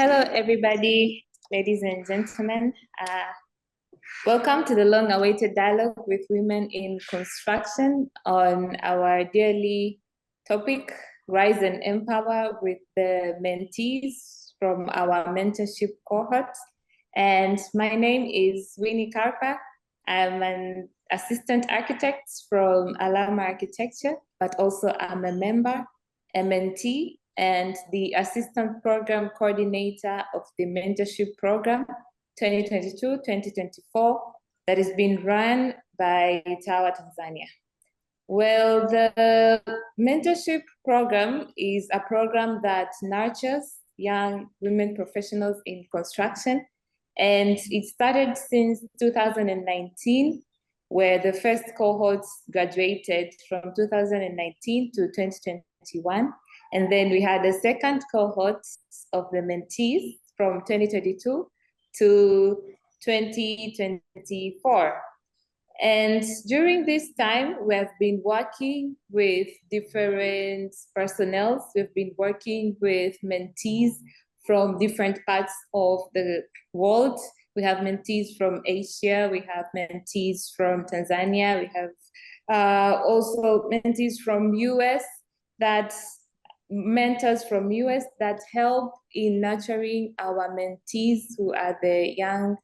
Hello, everybody, ladies and gentlemen. Welcome to the long-awaited dialogue with women in construction on our daily topic, Rise and Empower, with the mentees from our mentorship cohort. And my name is Winnie Karpa. I'm an assistant architect from Alama Architecture, but also I'm a member, a mentee, and the assistant program coordinator of the mentorship program 2022-2024 that is being run by TAWAH Tanzania. Well, the mentorship program is a program that nurtures young women professionals in construction, and it started since 2019, where the first cohorts graduated from 2019 to 2021. And then we had a second cohort of the mentees from 2022 to 2024. And during this time, we have been working with different personnel. We've been working with mentees from different parts of the world. We have mentees from Asia, we have mentees from Tanzania, we have also mentees from US that mentors from US that help in nurturing our mentees who are the young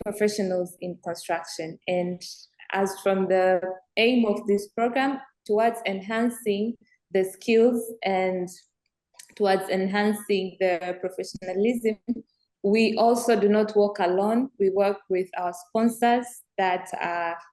professionals in construction. And as from the aim of this program towards enhancing the skills and towards enhancing the professionalism, we also do not work alone. We work with our sponsors that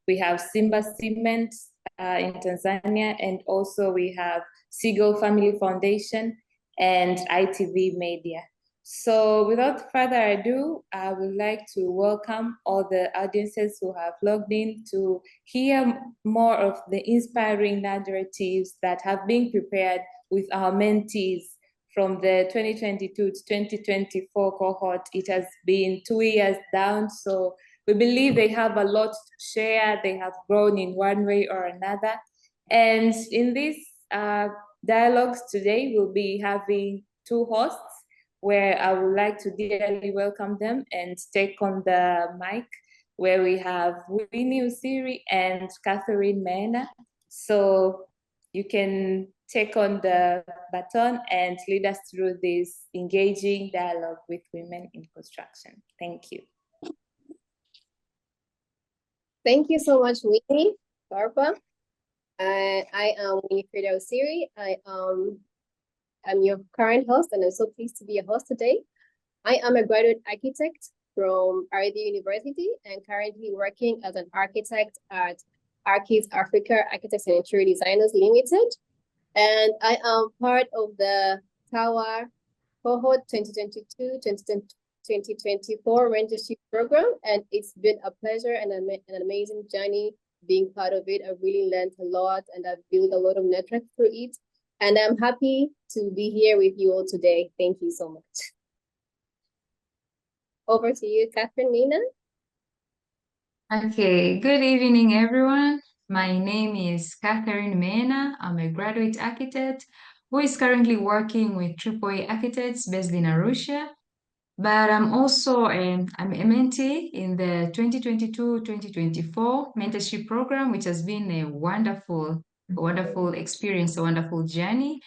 we have Simba Cement in Tanzania, and also we have Seagull Family Foundation and ITV Media. So without further ado, I would like to welcome all the audiences who have logged in to hear more of the inspiring narratives that have been prepared with our mentees from the 2022 to 2024 cohort. It has been 2 years down, so we believe they have a lot to share. They have grown in one way or another. And in this dialogues today, we'll be having two hosts where I would like to dearly welcome them and take on the mic, where we have Winnie Usiri and Catherine Mena. So you can take on the baton and lead us through this engaging dialogue with women in construction. Thank you. Thank you so much, Winnie Karpa. I am Winifreda Usiri. I'm your current host, and I'm so pleased to be a host today. I am a graduate architect from RD University and currently working as an architect at Archis Africa Architects and Interior Designers Limited. And I am part of the TAWAH cohort 2022-2024 mentorship program. And it's been a pleasure and an amazing journey being part of it. I've really learned a lot and I've built a lot of network through it. And I'm happy to be here with you all today. Thank you so much. Over to you, Catherine Mina. Okay, good evening, everyone. My name is Catherine Mena. I'm a graduate architect who is currently working with AAA Architects based in Arusha. But I'm also I'm a mentee in the 2022-2024 mentorship program, which has been a wonderful experience, a wonderful journey.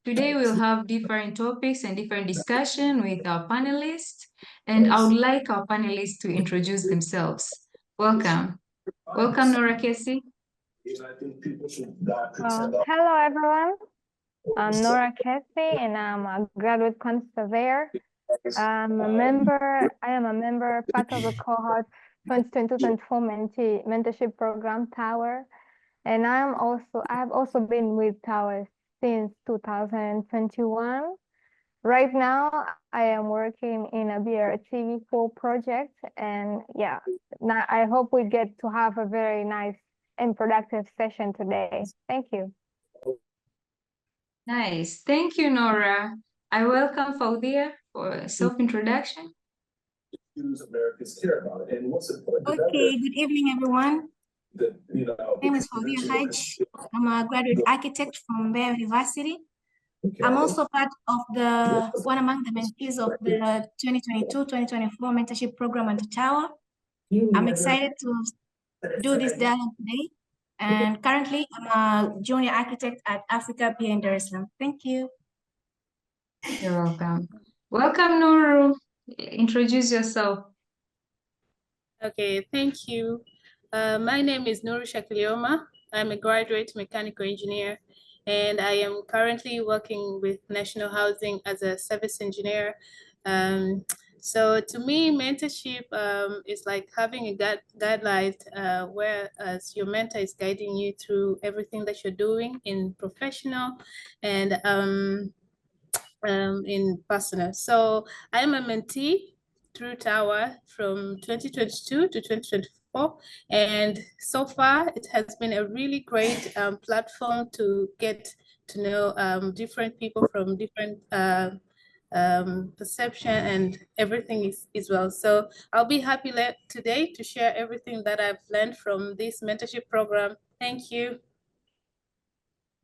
Today we'll have different topics and different discussion with our panelists, and I would like our panelists to introduce themselves. Welcome. Welcome, Nora Casey. Hello, everyone. I'm Nora Casey, and I'm a graduate conservator. I am a member, part of the cohort 2022-2024 mentorship program, TAWAH. And I have also been with TAWAH since 2021. Right now, I am working in a BRTV4 project, and yeah, now I hope we get to have a very nice and productive session today. Thank you. Nice, thank you, Nora. I welcome Faudia for self-introduction. Okay, good evening, everyone. My name is Faudia Haj. I'm a graduate architect from Mbeya University. I'm also part of one among the mentees of the 2022-2024 mentorship program at TAWAH. I'm excited to do this dialogue today. And currently, I'm a junior architect at Africa here in Dar es Salaam. Thank you. You're welcome. Welcome, Nuru. Introduce yourself. Okay, thank you. My name is Nuru Shakilioma. I'm a graduate mechanical engineer, and I am currently working with National Housing as a service engineer. So to me, mentorship is like having a guideline whereas your mentor is guiding you through everything that you're doing in professional and in personal. So I'm a mentee through TAWAH from 2022 to 2024. And so far, it has been a really great platform to get to know different people from different perception and everything is well. So I'll be happy today to share everything that I've learned from this mentorship program. Thank you.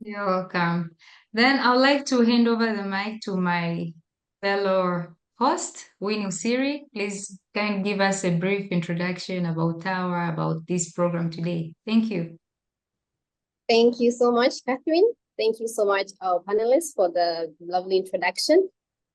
You're welcome. Then I'd like to hand over the mic to my fellow host, Winnie Siri. Please can give us a brief introduction about TAWAH, about this program today. Thank you. Thank you so much, Catherine. Thank you so much, our panelists, for the lovely introduction.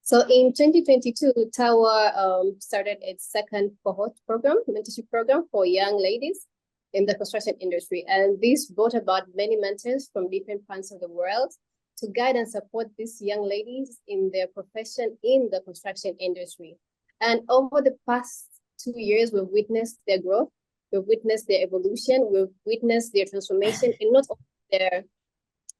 So in 2022, TAWAH started its second cohort program, mentorship program for young ladies in the construction industry. And this brought about many mentors from different parts of the world to guide and support these young ladies in their profession in the construction industry. And over the past 2 years, we've witnessed their growth, we've witnessed their evolution, we've witnessed their transformation in not only their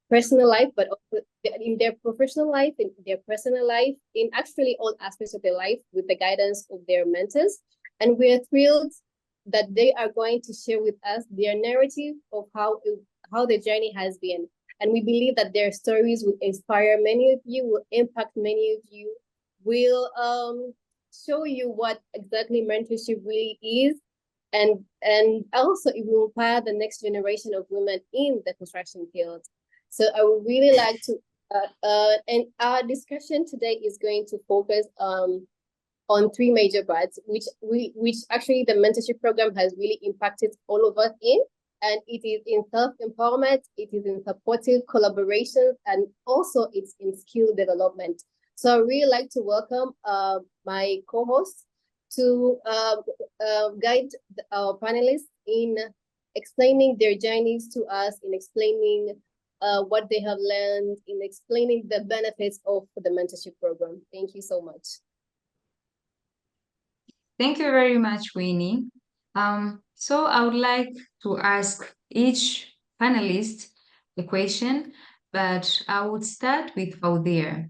personal life, but also in their professional life, in their personal life, in actually all aspects of their life with the guidance of their mentors. And we're thrilled that they are going to share with us their narrative of how the journey has been. And we believe that their stories will inspire many of you, will impact many of you, will show you what exactly mentorship really is. And also it will inspire the next generation of women in the construction field. So I would really like to, and our discussion today is going to focus on 3 major parts, which actually the mentorship program has really impacted all of us in. And it is in self-empowerment, it is in supportive collaboration, and also it's in skill development. So I really like to welcome my co-hosts to guide our panelists in explaining their journeys to us, in explaining what they have learned, in explaining the benefits of the mentorship program. Thank you so much. Thank you very much, Winnie. So I would like to ask each panelist a question, but I would start with Faudhia.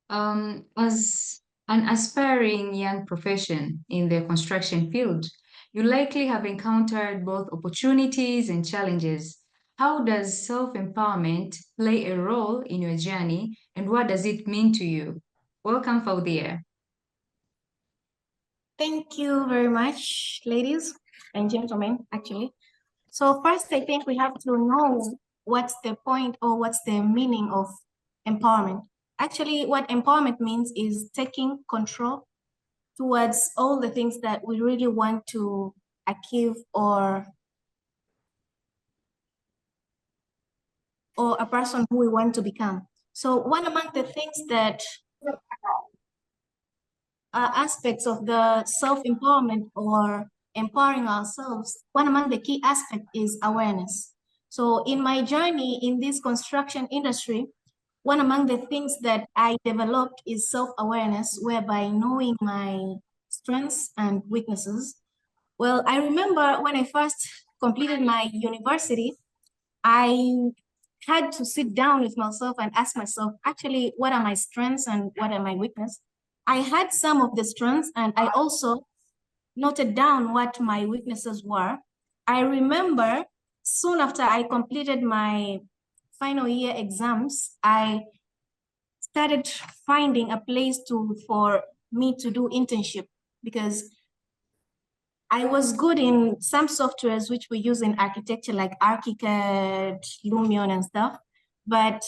As an aspiring young profession in the construction field, you likely have encountered both opportunities and challenges. How does self-empowerment play a role in your journey, and what does it mean to you? Welcome, Faudhia. Thank you very much, ladies and gentlemen, actually. So first, I think we have to know what's the point or what's the meaning of empowerment. Actually, what empowerment means is taking control towards all the things that we really want to achieve or a person who we want to become. So one among the things that aspects of the self-empowerment or empowering ourselves, one among the key aspects is awareness. So in my journey in this construction industry, one among the things that I developed is self-awareness, whereby knowing my strengths and weaknesses. Well, I remember when I first completed my university, I had to sit down with myself and ask myself, actually, what are my strengths and what are my weaknesses? I had some of the strengths and I also noted down what my weaknesses were. I remember soon after I completed my final year exams, I started finding a place for me to do internship because I was good in some softwares which we use in architecture like ArchiCAD, Lumion and stuff, but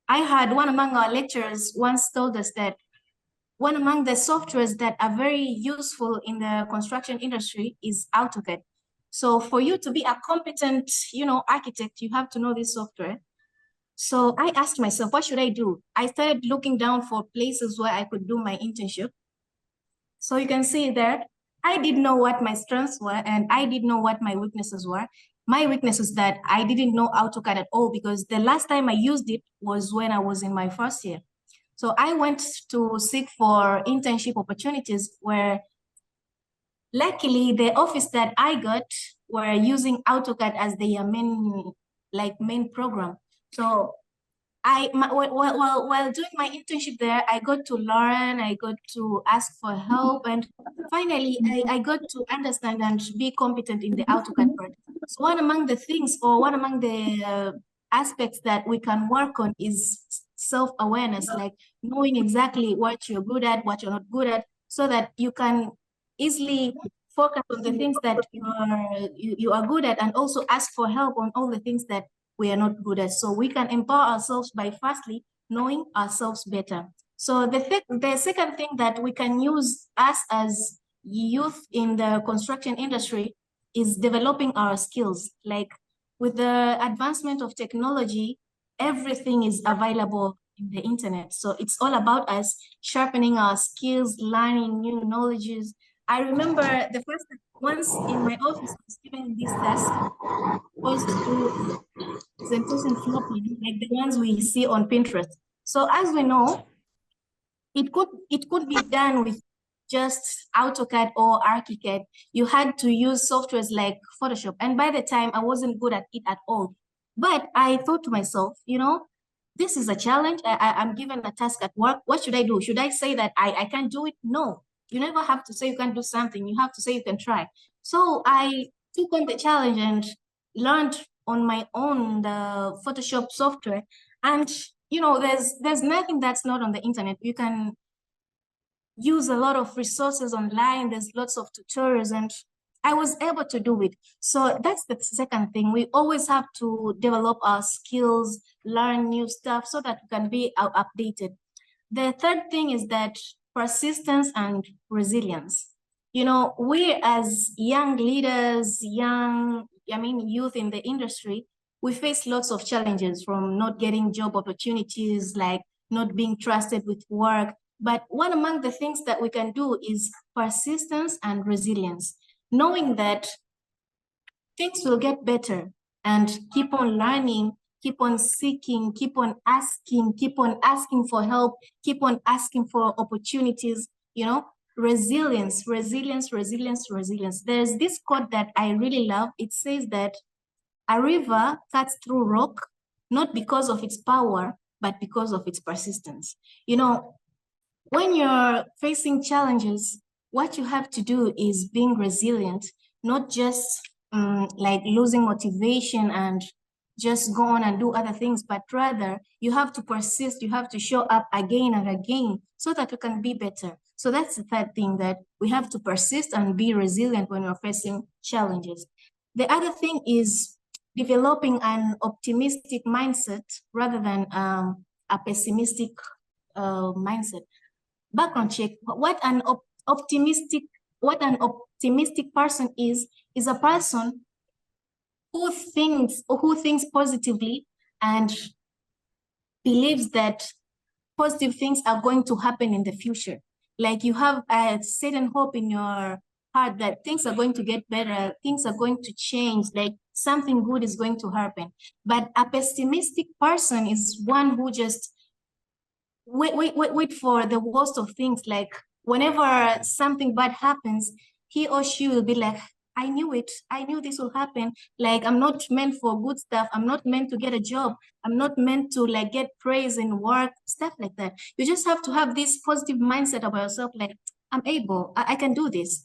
I had one among our lecturers once told us that one among the softwares that are very useful in the construction industry is AutoCAD. So for you to be a competent, architect, you have to know this software. So I asked myself, what should I do? I started looking down for places where I could do my internship. So you can see that I did know what my strengths were and I did know what my weaknesses were. My weakness is that I didn't know AutoCAD at all because the last time I used it was when I was in my first year. So I went to seek for internship opportunities where luckily the office that I got were using AutoCAD as their main program. So while doing my internship there, I got to learn, I got to ask for help, and finally I got to understand and be competent in the AutoCAD part. So one among the things or one among the aspects that we can work on is self-awareness, like knowing exactly what you're good at, what you're not good at, so that you can easily focus on the things that you are good at and also ask for help on all the things that we are not good at. So we can empower ourselves by firstly knowing ourselves better. So the second thing that we can use us as youth in the construction industry is developing our skills. Like with the advancement of technology, everything is available in the internet. So it's all about us sharpening our skills, learning new knowledges. I remember the first once in my office I was given this task was to presentation floor plan, like the ones we see on Pinterest. So as we know, it could be done with just AutoCAD or ArchiCAD. You had to use softwares like Photoshop. And by the time I wasn't good at it at all. But I thought to myself, this is a challenge. I'm given a task at work. What should I do? Should I say that I can't do it? No, you never have to say you can't do something. You have to say you can try. So I took on the challenge and learned on my own the Photoshop software. And there's nothing that's not on the internet. You can use a lot of resources online. There's lots of tutorials and I was able to do it. So that's the second thing. We always have to develop our skills, learn new stuff so that we can be updated. The third thing is that persistence and resilience. We as young leaders, youth in the industry, we face lots of challenges from not getting job opportunities, like not being trusted with work. But one among the things that we can do is persistence and resilience, knowing that things will get better and keep on learning, keep on seeking, keep on asking for help, keep on asking for opportunities, resilience. There's this quote that I really love. It says that a river cuts through rock, not because of its power, but because of its persistence. When you're facing challenges, what you have to do is being resilient, not just like losing motivation and just go on and do other things, but rather you have to persist, you have to show up again and again so that you can be better. So that's the third thing, that we have to persist and be resilient when we're facing challenges. The other thing is developing an optimistic mindset rather than a pessimistic mindset. Background check. What an optimistic person is a person who thinks positively and believes that positive things are going to happen in the future. Like you have a certain hope in your heart that things are going to get better, things are going to change, like something good is going to happen. But a pessimistic person is one who just wait for the worst of things. Like whenever something bad happens, he or she will be like, I knew it. I knew this will happen. Like, I'm not meant for good stuff. I'm not meant to get a job. I'm not meant to like get praise in work, stuff like that. You just have to have this positive mindset about yourself. Like, I'm able, I can do this.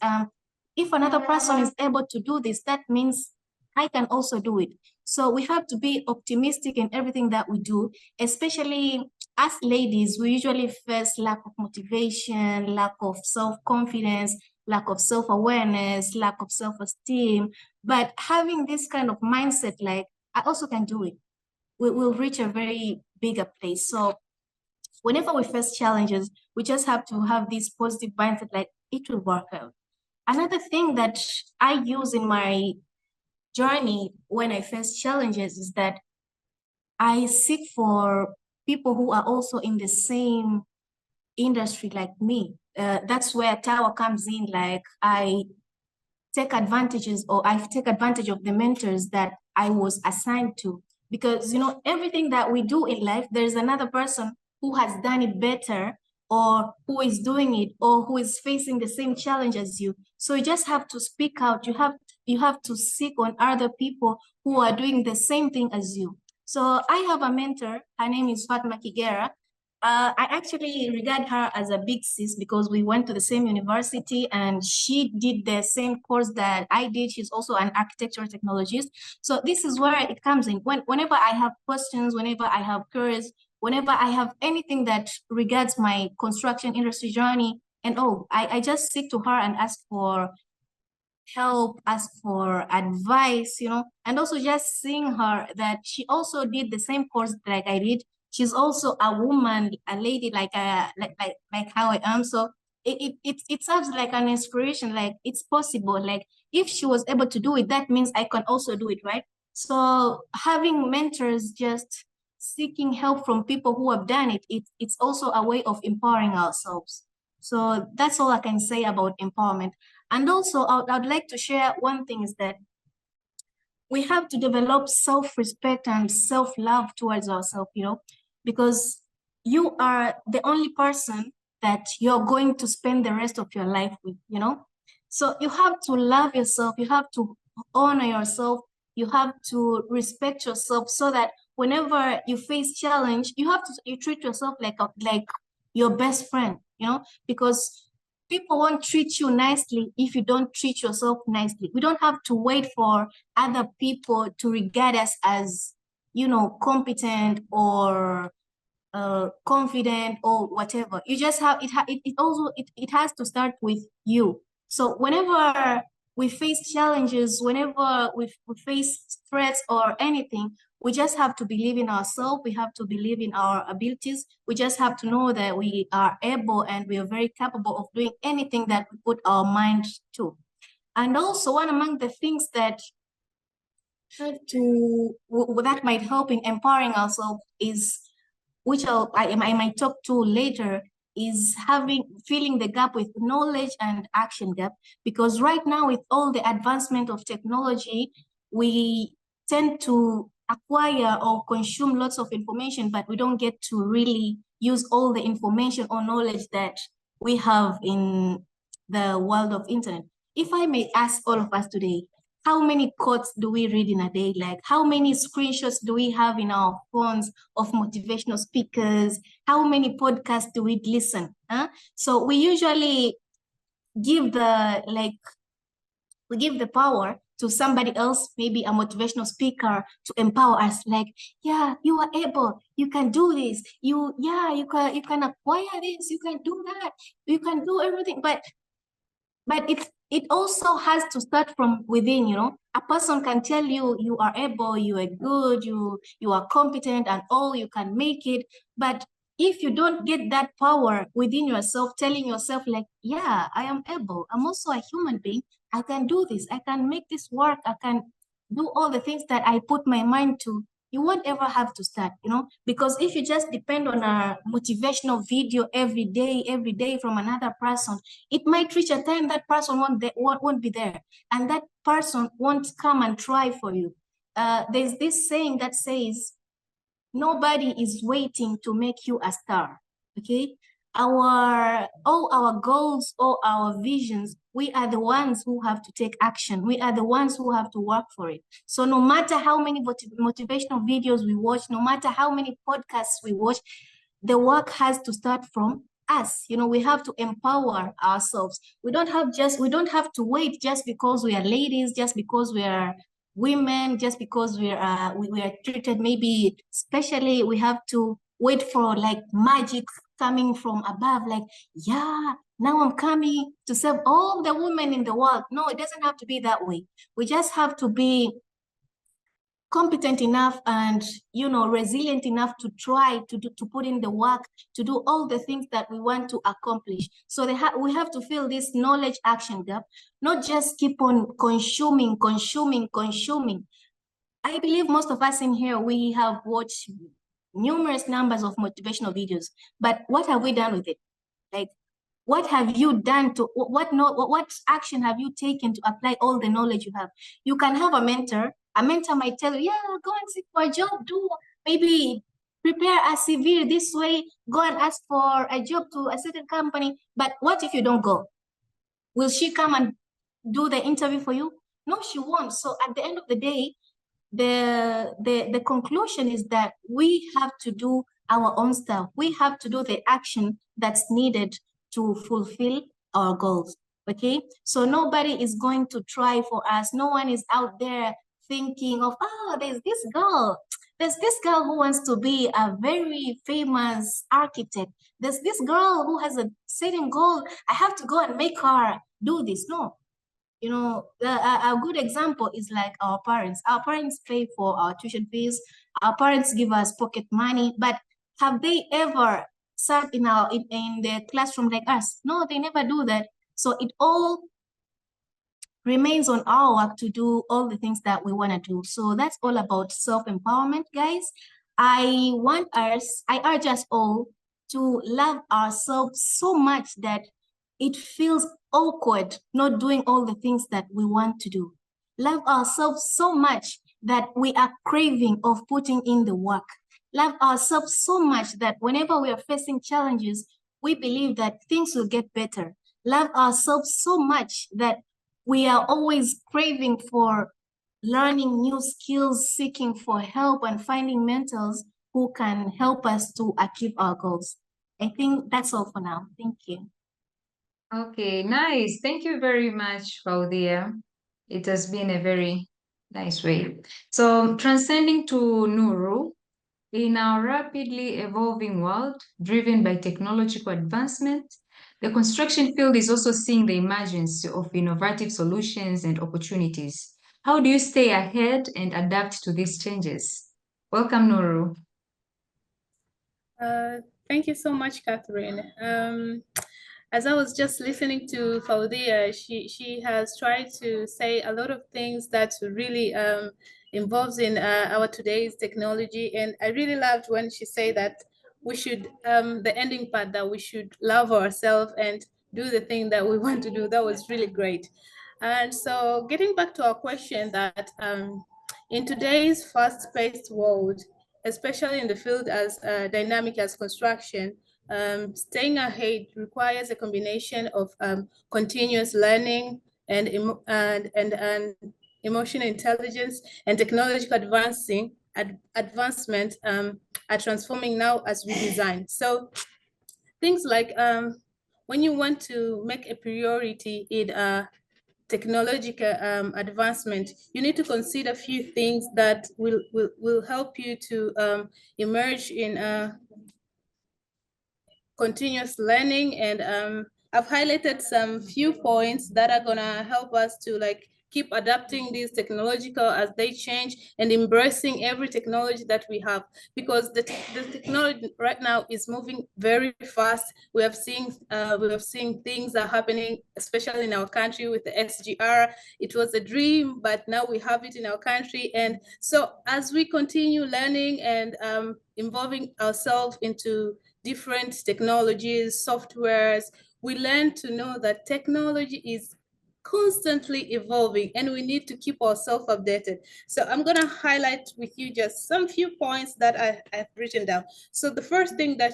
If another person is able to do this, that means I can also do it. So we have to be optimistic in everything that we do, especially as ladies. We usually face lack of motivation, lack of self-confidence, lack of self-awareness, lack of self-esteem. But having this kind of mindset, like, I also can do it, we will reach a very bigger place. So whenever we face challenges, we just have to have this positive mindset, like it will work out. Another thing that I use in my journey when I face challenges is that I seek for people who are also in the same industry like me. That's where TAWAH comes in. Like I take advantages, or I take advantage of the mentors that I was assigned to, because everything that we do in life, there's another person who has done it better, or who is doing it, or who is facing the same challenge as you. So you just have to speak out. You have to seek on other people who are doing the same thing as you. So I have a mentor. Her name is Fatma Kigera. I actually regard her as a big sis because we went to the same university and she did the same course that I did. She's also an architectural technologist. So this is where it comes in. Whenever I have questions, whenever I have queries, whenever I have anything that regards my construction industry journey, and I just seek to her and ask for help, ask for advice, and also just seeing her that she also did the same course like I did. She's also a woman, a lady like how I am. So it serves like an inspiration, like it's possible. Like if she was able to do it, that means I can also do it, right? So having mentors, just seeking help from people who have done it, it's also a way of empowering ourselves. So that's all I can say about empowerment. And also, I'd like to share one thing is that we have to develop self-respect and self-love towards ourselves, because you are the only person that you're going to spend the rest of your life with, So you have to love yourself, you have to honor yourself, you have to respect yourself, so that whenever you face challenge, you treat yourself like your best friend, because people won't treat you nicely if you don't treat yourself nicely. We don't have to wait for other people to regard us as, competent or confident or whatever. You just have it has to start with you. So whenever we face challenges, whenever we face threats or anything, we just have to believe in ourselves. We have to believe in our abilities. We just have to know that we are able and we are very capable of doing anything that we put our mind to. And also, one among the things that that might help in empowering ourselves is, which I might talk to later, is filling the gap with knowledge and action gap. Because right now, with all the advancement of technology, we tend to acquire or consume lots of information, but we don't get to really use all the information or knowledge that we have in the world of internet. If I may ask all of us today, how many quotes do we read in a day? Like how many screenshots do we have in our phones of motivational speakers? How many podcasts do we listen? So we usually give the power to somebody else, maybe a motivational speaker, to empower us. Like, yeah, you are able, you can do this. You can acquire this, you can do that, you can do everything. But it also has to start from within, A person can tell you you are able, you are good, you are competent and all, you can make it. But if you don't get that power within yourself, telling yourself like, yeah, I am able, I'm also a human being, I can do this, I can make this work, I can do all the things that I put my mind to, you won't ever have to start, because if you just depend on a motivational video every day from another person, it might reach a time that person won't be there, and that person won't come and try for you. There's this saying that says, nobody is waiting to make you a star, okay? All our goals, all our visions, we are the ones who have to take action. We are the ones who have to work for it. So no matter how many motivational videos we watch, no matter how many podcasts we watch, the work has to start from us. We have to empower ourselves. We don't have to wait just because we are ladies, just because we are women, just because we are treated maybe specially. We have to wait for like magic coming from above, like, yeah, now I'm coming to serve all the women in the world. No, it doesn't have to be that way. We just have to be competent enough and, you know, resilient enough to try to put in the work, to do all the things that we want to accomplish. So we have to fill this knowledge action gap, not just keep on consuming. I believe most of us in here, we have watched numerous numbers of motivational videos, but what have we done with it? Like, what have you done to, what action have you taken to apply all the knowledge you have? You can have a mentor. A mentor might tell you, yeah, go and seek for a job, do maybe prepare a CV this way, go and ask for a job to a certain company. But what if you don't go? Will she come and do the interview for you? No, she won't. So at the end of the day, the conclusion is that we have to do our own stuff. We have to do the action that's needed to fulfill our goals. Okay, so nobody is going to try for us. No one is out there thinking of, oh, there's this girl who wants to be a very famous architect. There's this girl who has a certain goal. I have to go and make her do this. No, you know, a good example is like our parents. Our parents pay for our tuition fees. Our parents give us pocket money, but have they ever sat in the classroom like us? No, they never do that. So it all remains on our work to do all the things that we want to do. So that's all about self-empowerment, guys. I urge us all to love ourselves so much that it feels awkward not doing all the things that we want to do. Love ourselves so much that we are craving of putting in the work. Love ourselves so much that whenever we are facing challenges, we believe that things will get better. Love ourselves so much that we are always craving for learning new skills, seeking for help, and finding mentors who can help us to achieve our goals. I think that's all for now. Thank you. Okay, nice. Thank you very much, Faudia. It has been a very nice way. So transcending to Nuru, in our rapidly evolving world, driven by technological advancement, the construction field is also seeing the emergence of innovative solutions and opportunities. How do you stay ahead and adapt to these changes? Welcome, Nuru. Thank you so much, Catherine. As I was just listening to Faudia, she has tried to say a lot of things that really involves in our today's technology. And I really loved when she said that we should, the ending part, that we should love ourselves and do the thing that we want to do. That was really great. And so getting back to our question that in today's fast-paced world, especially in the field as dynamic as construction, staying ahead requires a combination of continuous learning and emotional intelligence and technological advancement are transforming now as we design. So things like when you want to make a priority in technological advancement, you need to consider a few things that will help you to emerge in continuous learning. And I've highlighted some few points that are gonna help us to like keep adapting these technological as they change and embracing every technology that we have, because the technology right now is moving very fast. We have seen things are happening, especially in our country with the SGR. It was a dream, but now we have it in our country. And so as we continue learning and involving ourselves into different technologies, softwares, we learn to know that technology is constantly evolving and we need to keep ourselves updated. So I'm going to highlight with you just some few points that I've written down. So the first thing that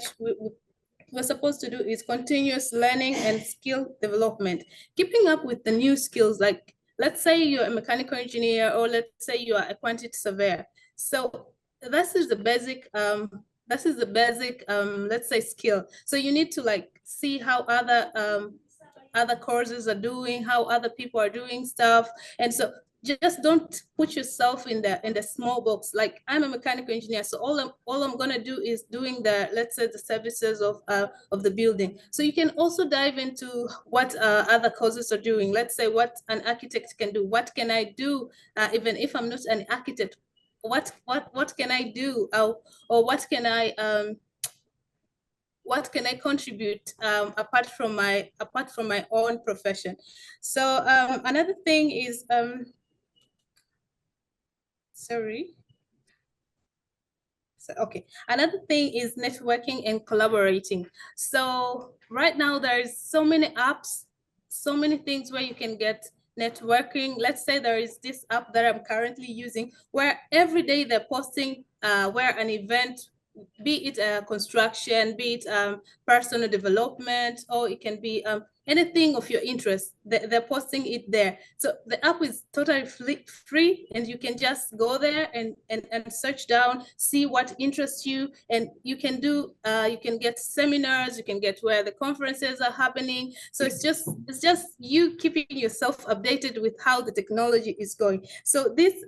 we're supposed to do is continuous learning and skill development, keeping up with the new skills. Like, let's say you're a mechanical engineer, or let's say you are a quantity surveyor. So this is the basic let's say skill. So you need to like see how other courses are doing, how other people are doing stuff. And so just don't put yourself in the small box. Like, I'm a mechanical engineer, so all I'm gonna do is doing the, let's say, the services of the building. So you can also dive into what other courses are doing. Let's say what an architect can do. What can I do even if I'm not an architect? what can I do, or what can I contribute apart from my own profession. So another thing is sorry. So, okay, another thing is networking and collaborating. So right now there's so many apps, so many things where you can get networking. Let's say there is this app that I'm currently using where every day they're posting where an event, be it construction, be it personal development, or it can be anything of your interest, they're posting it there. So the app is totally free, and you can just go there and search down, see what interests you, and you can do, you can get seminars, you can get where the conferences are happening. So it's just you keeping yourself updated with how the technology is going. So this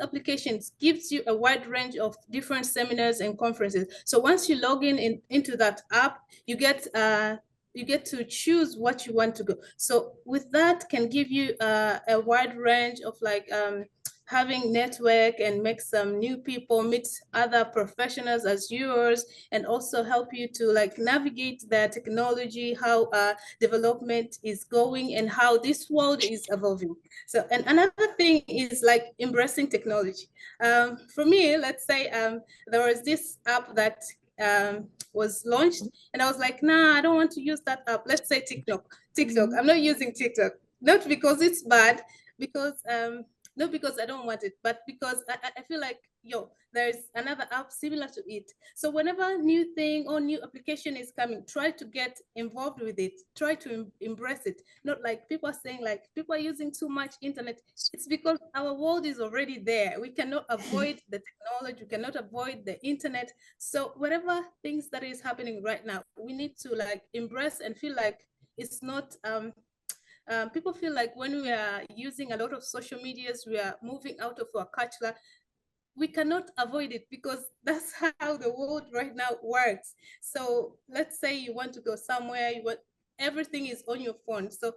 application gives you a wide range of different seminars and conferences. So once you log into that app, you get to choose what you want to go. So with that can give you a wide range of like having network and make some new people, meet other professionals as yours, and also help you to like navigate the technology, how development is going and how this world is evolving. So, and another thing is like embracing technology. For me, let's say there was this app that was launched, and I was like, nah, I don't want to use that app. Let's say TikTok. I'm not using TikTok, not because it's bad, because not because I don't want it, but because I feel like, there's another app similar to it. So whenever new thing or new application is coming, try to get involved with it. Try to embrace it. Not like people are saying like people are using too much internet. It's because our world is already there. We cannot avoid the technology. We cannot avoid the internet. So whatever things that is happening right now, we need to like embrace and feel like it's not people feel like when we are using a lot of social medias, we are moving out of our culture. We cannot avoid it because that's how the world right now works. So let's say you want to go somewhere, everything is on your phone. So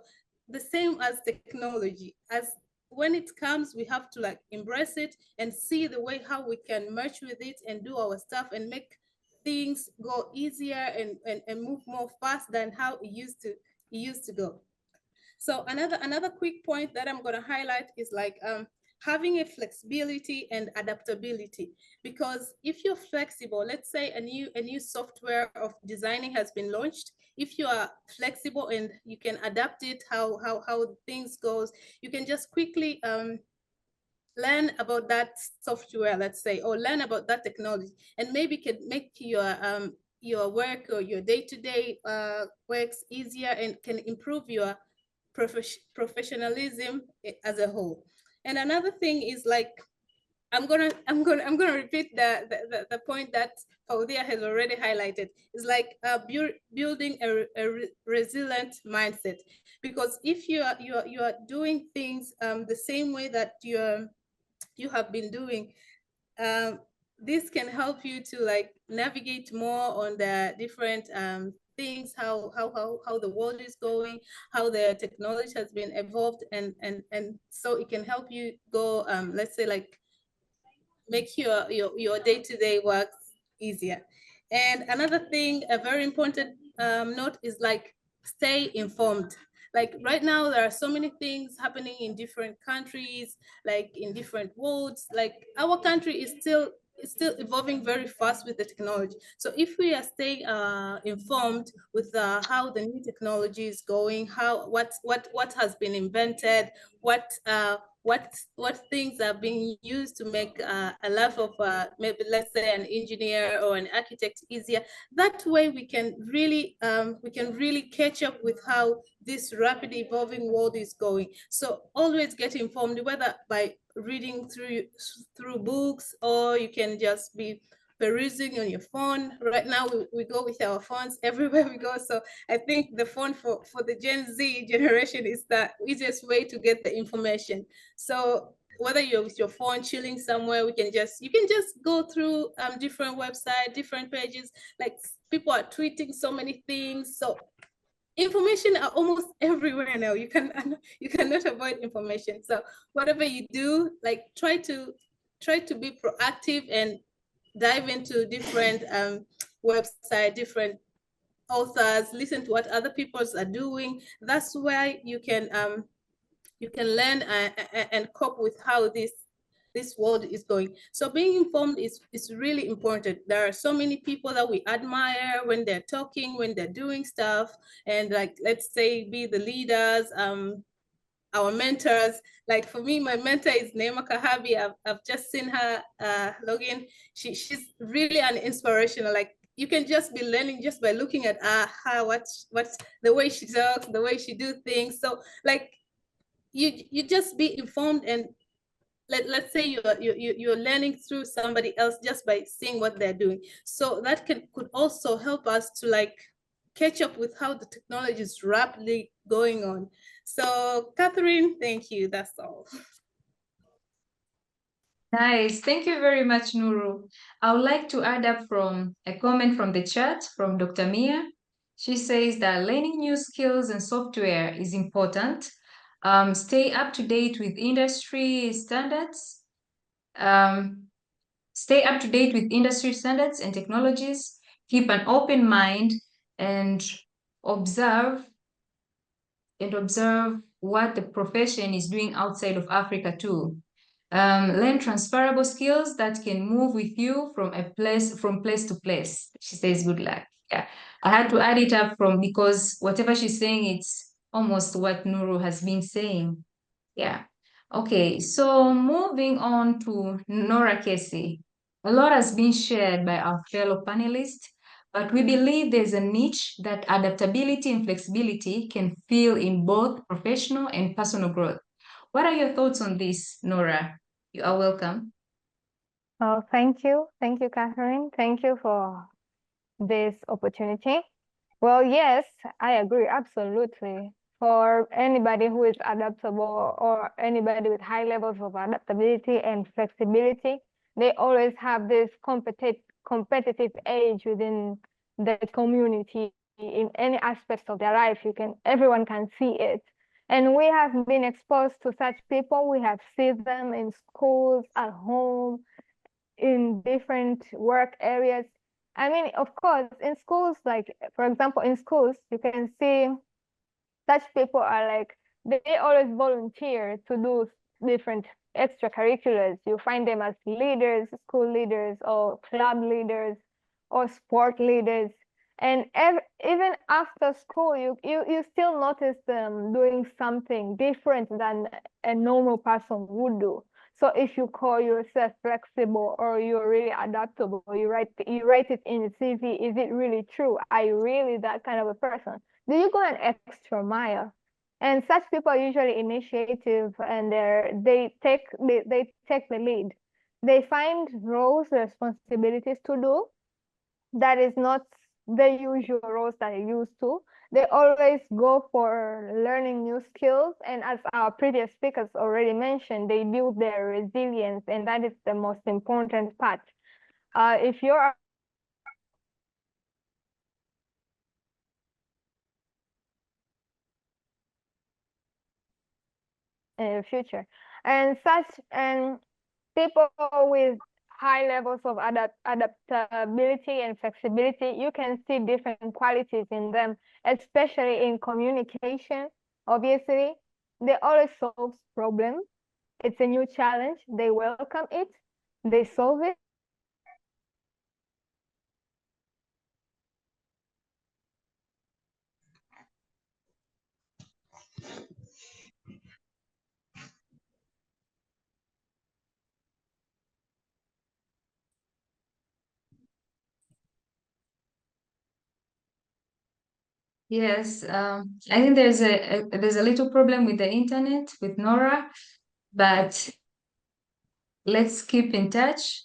the same as technology, as when it comes, we have to like embrace it and see the way how we can merge with it and do our stuff and make things go easier and move more fast than how it used to go. So another quick point that I'm going to highlight is like having a flexibility and adaptability. Because if you're flexible, let's say a new software of designing has been launched, if you are flexible and you can adapt it, how things goes, you can just quickly learn about that software, let's say, or learn about that technology, and maybe can make your work or your day-to-day works easier and can improve your professionalism as a whole. And another thing is like, I'm gonna repeat the point that Faudia has already highlighted. Is like building a resilient mindset, because if you are doing things the same way that you have been doing, this can help you to like navigate more on the different things, how the world is going, how the technology has been evolved, and so it can help you go let's say like make your day-to-day work easier. And another thing, a very important note is like stay informed. Like right now, there are so many things happening in different countries, like in different worlds. Like our country is still evolving very fast with the technology. So if we are staying informed with how the new technology is going, what has been invented, what things are being used to make a life of maybe let's say an engineer or an architect easier. That way we can really catch up with how this rapidly evolving world is going. So always get informed, whether by reading through books, or you can just be perusing on your phone. Right now we go with our phones everywhere we go. So I think the phone for the Gen Z generation is the easiest way to get the information. So whether you're with your phone chilling somewhere, you can just go through different websites, different pages. Like people are tweeting so many things. So information are almost everywhere now. You cannot avoid information. So whatever you do, like try to try to be proactive and dive into different websites, different authors, listen to what other people are doing. That's where you can learn and cope with how this world is going. So being informed is really important. There are so many people that we admire when they're talking, when they're doing stuff, and like, let's say, be the leaders, our mentors. Like for me, my mentor is Neema Kahabi. I've just seen her login. She's really an inspirational. Like, you can just be learning just by looking at her, what's the way she talks, the way she do things. So like, you just be informed, and let's say you're learning through somebody else just by seeing what they're doing. So that could also help us to like catch up with how the technology is rapidly going on. So Catherine, thank you. That's all. Nice. Thank you very much, Nuru. I would like to add up from a comment from the chat from Dr. Mia. She says that learning new skills and software is important. Stay up to date with industry standards. Stay up to date with industry standards and technologies. Keep an open mind and observe what the profession is doing outside of Africa too. Learn transferable skills that can move with you from place to place. She says good luck. Yeah, I had to add it up because whatever she's saying, it's almost what Nuru has been saying. Yeah. Okay, so moving on to Nora Casey. A lot has been shared by our fellow panelists, but we believe there's a niche that adaptability and flexibility can fill in both professional and personal growth. What are your thoughts on this, Nora? You are welcome. Oh, thank you. Thank you, Catherine. Thank you for this opportunity. Well, yes, I agree, absolutely. For anybody who is adaptable or anybody with high levels of adaptability and flexibility, they always have this competitive edge within the community in any aspect of their life. Everyone can see it. And we have been exposed to such people. We have seen them in schools, at home, in different work areas. I mean, of course, in schools, like, for example, in schools, you can see such people are like, they always volunteer to do different extracurriculars. You find them as leaders, school leaders, or club leaders, or sport leaders. And even after school, you still notice them doing something different than a normal person would do. So if you call yourself flexible or you're really adaptable, you write it in your CV, is it really true? Are you really that kind of a person? Do you go an extra mile? And such people are usually initiative, and they take the lead. They find roles, responsibilities to do that is not the usual roles that they used to. They always go for learning new skills, and as our previous speakers already mentioned, they build their resilience, and that is the most important part. If you're in the future, and people with high levels of adaptability and flexibility, you can see different qualities in them, especially in communication. Obviously, they always solve problems. It's a new challenge. They welcome it. They solve it. Yes, I think there's a little problem with the internet with Nora, but let's keep in touch.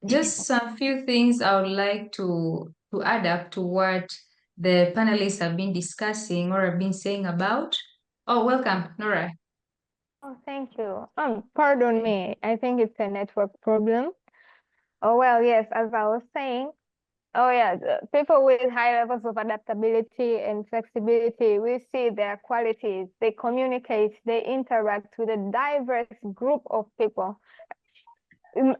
Just a few things I would like to add up to what the panelists have been discussing or have been saying about. Oh, welcome, Nora. Oh, thank you. Pardon me. I think it's a network problem. Oh, well, yes, as I was saying, Oh yeah, the people with high levels of adaptability and flexibility, we see their qualities. They communicate, they interact with a diverse group of people.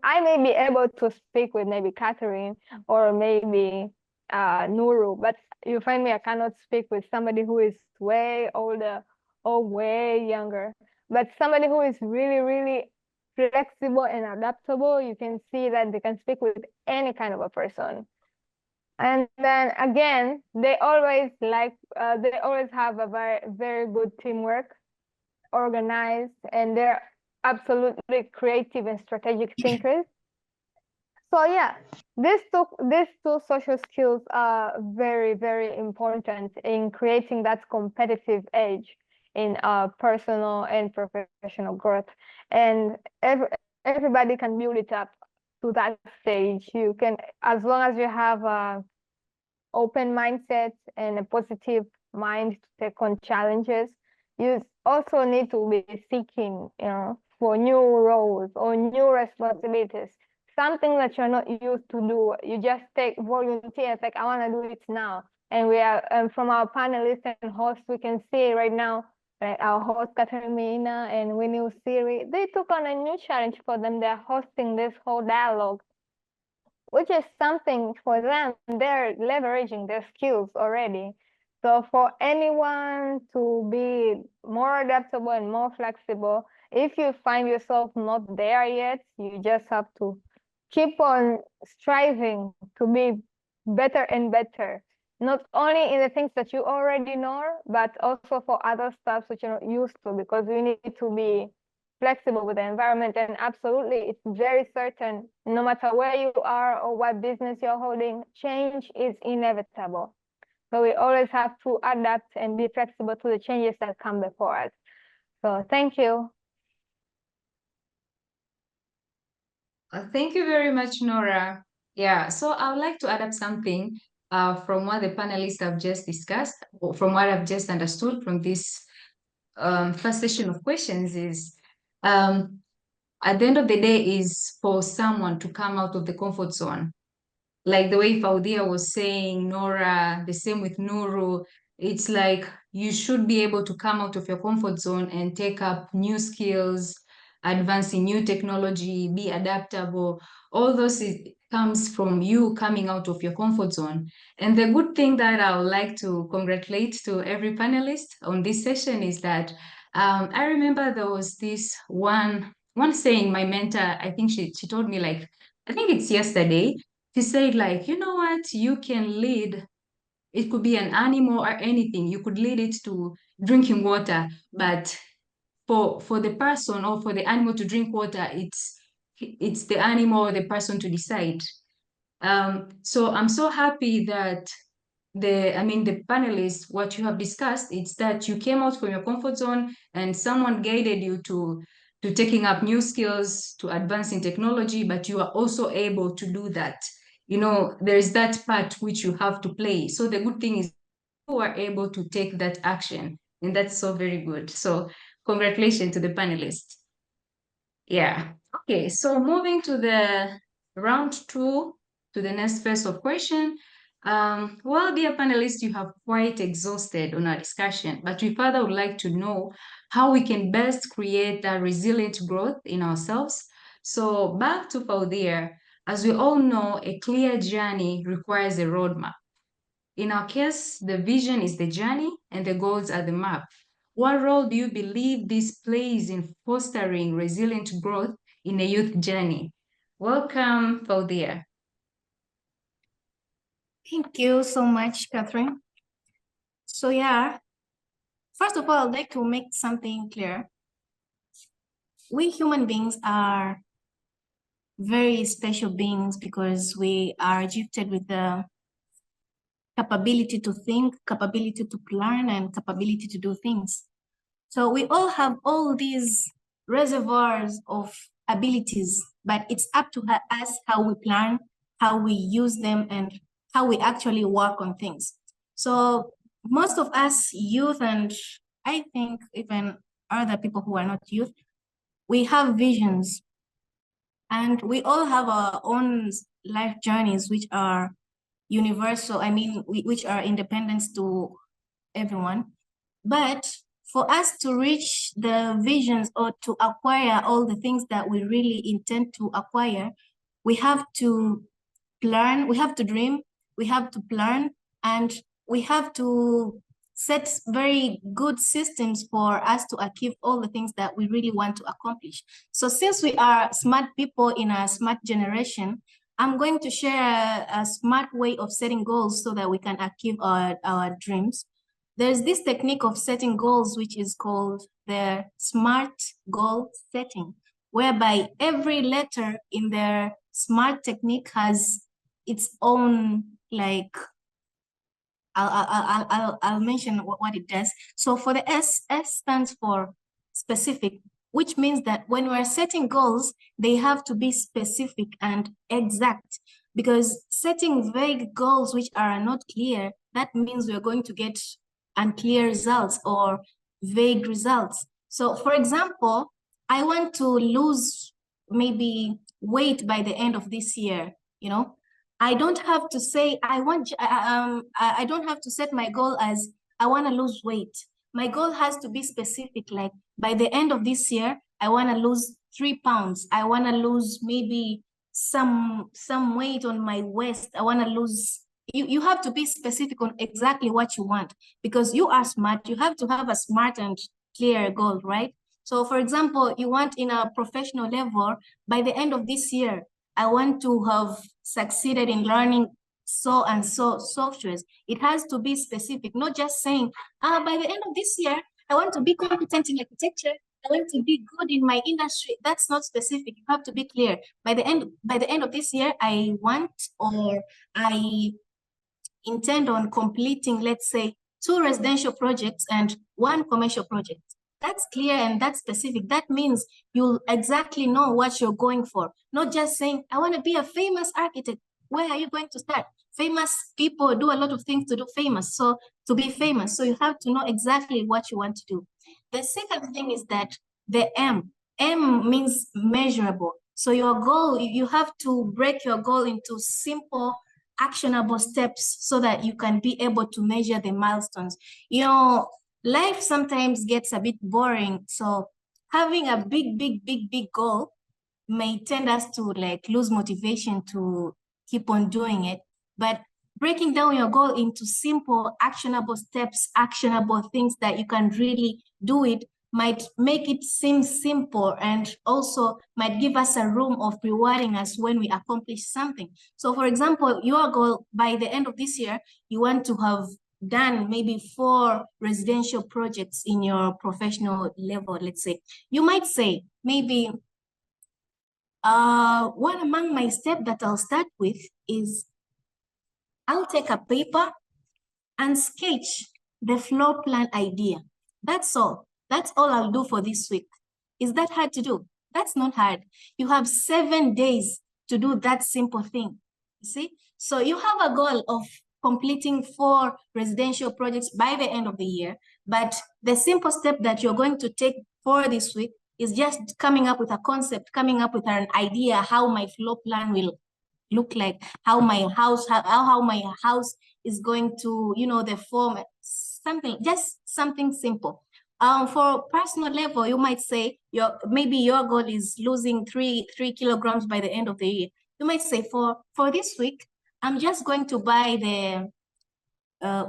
I may be able to speak with maybe Catherine or maybe Nuru, but you find me, I cannot speak with somebody who is way older or way younger. But somebody who is really, really flexible and adaptable, you can see that they can speak with any kind of a person. And then again, they always have a very, very good teamwork, organized, and they're absolutely creative and strategic thinkers. So yeah, these two social skills are very, very important in creating that competitive edge in personal and professional growth. And everybody can build it up to that stage. You can, as long as you have a open mindset and a positive mind to take on challenges. You also need to be seeking, for new roles or new responsibilities, something that you're not used to do. You just take volunteers, like I want to do it now. And we are, from our panelists and hosts, we can see right now, like our host Catherine Mina and Winnie Usiri, they took on a new challenge for them. They're hosting this whole dialogue, which is something for them. They're leveraging their skills already. So for anyone to be more adaptable and more flexible, if you find yourself not there yet, you just have to keep on striving to be better and better, not only in the things that you already know, but also for other stuff that you're not used to, because you need to be flexible with the environment. And absolutely, it's very certain, no matter where you are or what business you're holding, change is inevitable. So we always have to adapt and be flexible to the changes that come before us. So thank you. Thank you very much, Nora. Yeah, so I would like to add up something from what the panelists have just discussed, or from what I've just understood from this first session of questions is, at the end of the day, is for someone to come out of the comfort zone. Like the way Faudia was saying, Nora, the same with Nuru, it's like you should be able to come out of your comfort zone and take up new skills, advance in new technology, be adaptable. All those comes from you coming out of your comfort zone. And the good thing that I would like to congratulate to every panelist on this session is that I remember there was this one saying my mentor, I think she told me, like, I think it's yesterday, she said, like, you know what, you can lead, it could be an animal or anything, you could lead it to drinking water, but for the person or for the animal to drink water, it's the animal or the person to decide. So I'm so happy that the panelists, what you have discussed, it's that you came out from your comfort zone and someone guided you to taking up new skills, to advance in technology, but you are also able to do that. There's that part which you have to play. So the good thing is you are able to take that action, and that's so very good. So congratulations to the panelists. Yeah. Okay, so moving to the round two, to the next phase of question. Well, dear panelists, you have quite exhausted on our discussion, but we further would like to know how we can best create that resilient growth in ourselves. So back to Faudia, as we all know, a clear journey requires a roadmap. In our case, the vision is the journey and the goals are the map. What role do you believe this plays in fostering resilient growth in a youth journey? Welcome, Faudia. Thank you so much, Catherine. So yeah, first of all, I'd like to make something clear. We human beings are very special beings because we are gifted with the capability to think, capability to plan, and capability to do things. So we all have all these reservoirs of abilities, but it's up to us how we plan, how we use them, and how we actually work on things. So most of us youth, and I think even other people who are not youth, we have visions, and we all have our own life journeys which are universal, I mean, which are independent to everyone. But for us to reach the visions or to acquire all the things that we really intend to acquire, we have to plan, we have to dream, we have to plan, and we have to set very good systems for us to achieve all the things that we really want to accomplish. So since we are smart people in a smart generation, I'm going to share a smart way of setting goals so that we can achieve our dreams. There's this technique of setting goals, which is called the SMART goal setting, whereby every letter in their SMART technique has its own, like, I'll mention what it does. So for the S stands for specific, which means that when we're setting goals, they have to be specific and exact, because setting vague goals which are not clear, that means we're going to get unclear results or vague results. So for example, I want to lose maybe weight by the end of this year, you know, I don't have to say I don't have to set my goal as I want to lose weight. My goal has to be specific, like by the end of this year, I want to lose 3 pounds. I want to lose maybe some weight on my waist. I want to lose. You have to be specific on exactly what you want, because you are smart. You have to have a smart and clear goal, right? So for example, you want in a professional level, by the end of this year, I want to have succeeded in learning so and so softwares. It has to be specific, not just saying, by the end of this year, I want to be competent in architecture. I want to be good in my industry. That's not specific. You have to be clear. By the end of this year, I want, or I intend on completing, let's say, 2 residential projects and 1 commercial project. That's clear and that's specific. That means you'll exactly know what you're going for. Not just saying, I want to be a famous architect. Where are you going to start? Famous people do a lot of things to do famous. So to be famous, so you have to know exactly what you want to do. The second thing is that the M means measurable. So your goal, you have to break your goal into simple, actionable steps so that you can be able to measure the milestones. You know, life sometimes gets a bit boring. So having a big goal may tend us to like lose motivation to keep on doing it. But breaking down your goal into simple, actionable steps, actionable things that you can really do it might make it seem simple, and also might give us a room of rewarding us when we accomplish something. So for example, your goal by the end of this year, you want to have done maybe 4 residential projects in your professional level, let's say. You might say, maybe, one among my steps that I'll start with is I'll take a paper and sketch the floor plan idea. That's all. That's all I'll do for this week. Is that hard to do? That's not hard. You have 7 days to do that simple thing. You see? So you have a goal of completing 4 residential projects by the end of the year, but the simple step that you're going to take for this week is just coming up with a concept, coming up with an idea how my floor plan will look like, how my house is going to, you know, the form, something, just something simple. For personal level, you might say maybe your goal is losing 3 kilograms by the end of the year. You might say for this week, I'm just going to buy the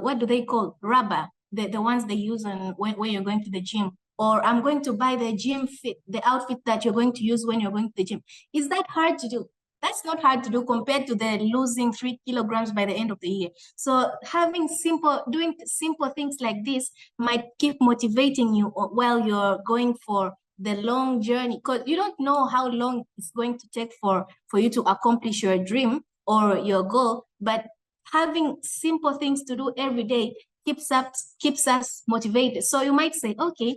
what do they call, rubber, the ones they use on when you're going to the gym, or I'm going to buy the gym fit, the outfit that you're going to use when you're going to the gym. Is that hard to do? That's not hard to do compared to the losing 3 kilograms by the end of the year. So doing simple things like this might keep motivating you while you're going for the long journey, because you don't know how long it's going to take for you to accomplish your dream or your goal, but having simple things to do every day keeps us motivated. So you might say, okay,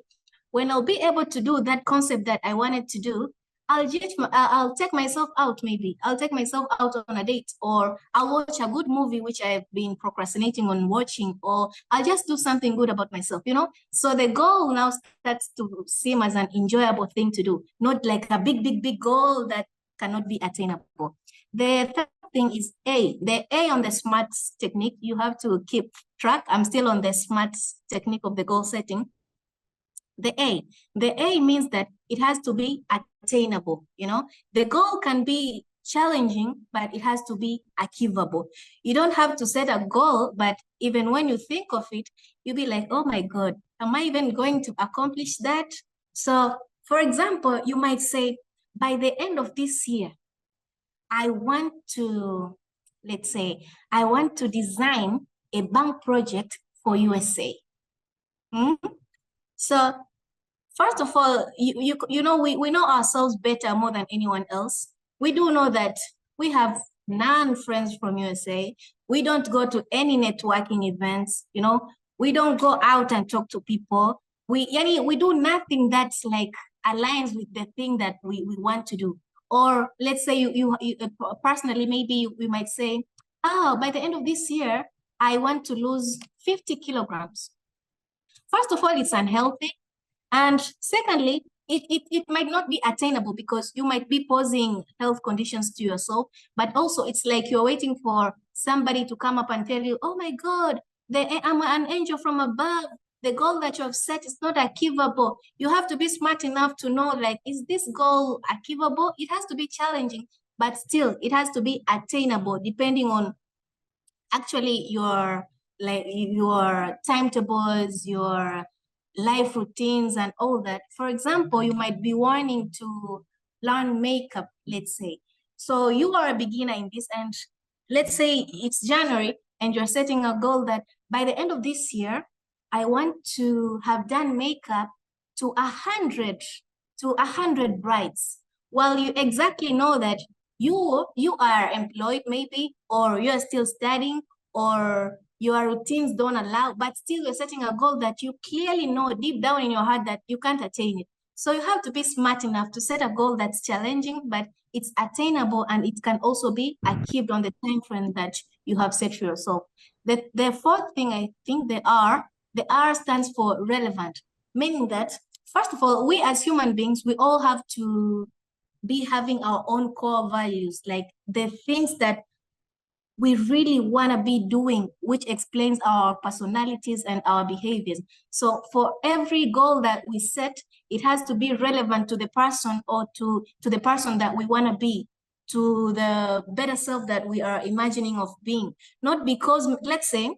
when I'll be able to do that concept that I wanted to do, I'll take myself out, maybe. I'll take myself out on a date, or I'll watch a good movie which I've been procrastinating on watching, or I'll just do something good about myself, you know? So the goal now starts to seem as an enjoyable thing to do, not like a big goal that cannot be attainable. The third thing is A. The A on the SMART technique, you have to keep track. I'm still on the SMART technique of the goal setting. The A means that it has to be attainable. You know, the goal can be challenging, but it has to be achievable. You don't have to set a goal, but even when you think of it, you'll be like, oh my God, am I even going to accomplish that? So, for example, you might say, by the end of this year, I want to, let's say, I want to design a bank project for USA. So first of all, you know, we know ourselves better more than anyone else. We do know that we have none friends from USA. We don't go to any networking events, you know, we don't go out and talk to people. We do nothing that's like aligns with the thing that we want to do. Or let's say you personally, maybe we might say, oh, by the end of this year, I want to lose 50 kilograms. First of all, it's unhealthy. And secondly, it might not be attainable because you might be posing health conditions to yourself, but also it's like you're waiting for somebody to come up and tell you, oh my God, I'm an angel from above. The goal that you have set is not achievable. You have to be smart enough to know, like, is this goal achievable? It has to be challenging, but still it has to be attainable depending on actually your timetables, your life routines and all that. For example, you might be wanting to learn makeup, let's say. So you are a beginner in this, and let's say it's January and you're setting a goal that by the end of this year, I want to have done makeup to 100 brides. Well, you exactly know that you are employed maybe, or you're still studying, or your routines don't allow, but still you're setting a goal that you clearly know deep down in your heart that you can't attain it. So you have to be smart enough to set a goal that's challenging, but it's attainable and it can also be achieved on the time frame that you have set for yourself. The fourth thing, I think the R stands for relevant, meaning that, first of all, we as human beings, we all have to be having our own core values, like the things that we really want to be doing, which explains our personalities and our behaviors. So for every goal that we set, it has to be relevant to the person, or to the person that we want to be, to the better self that we are imagining of being. Not because, let's say,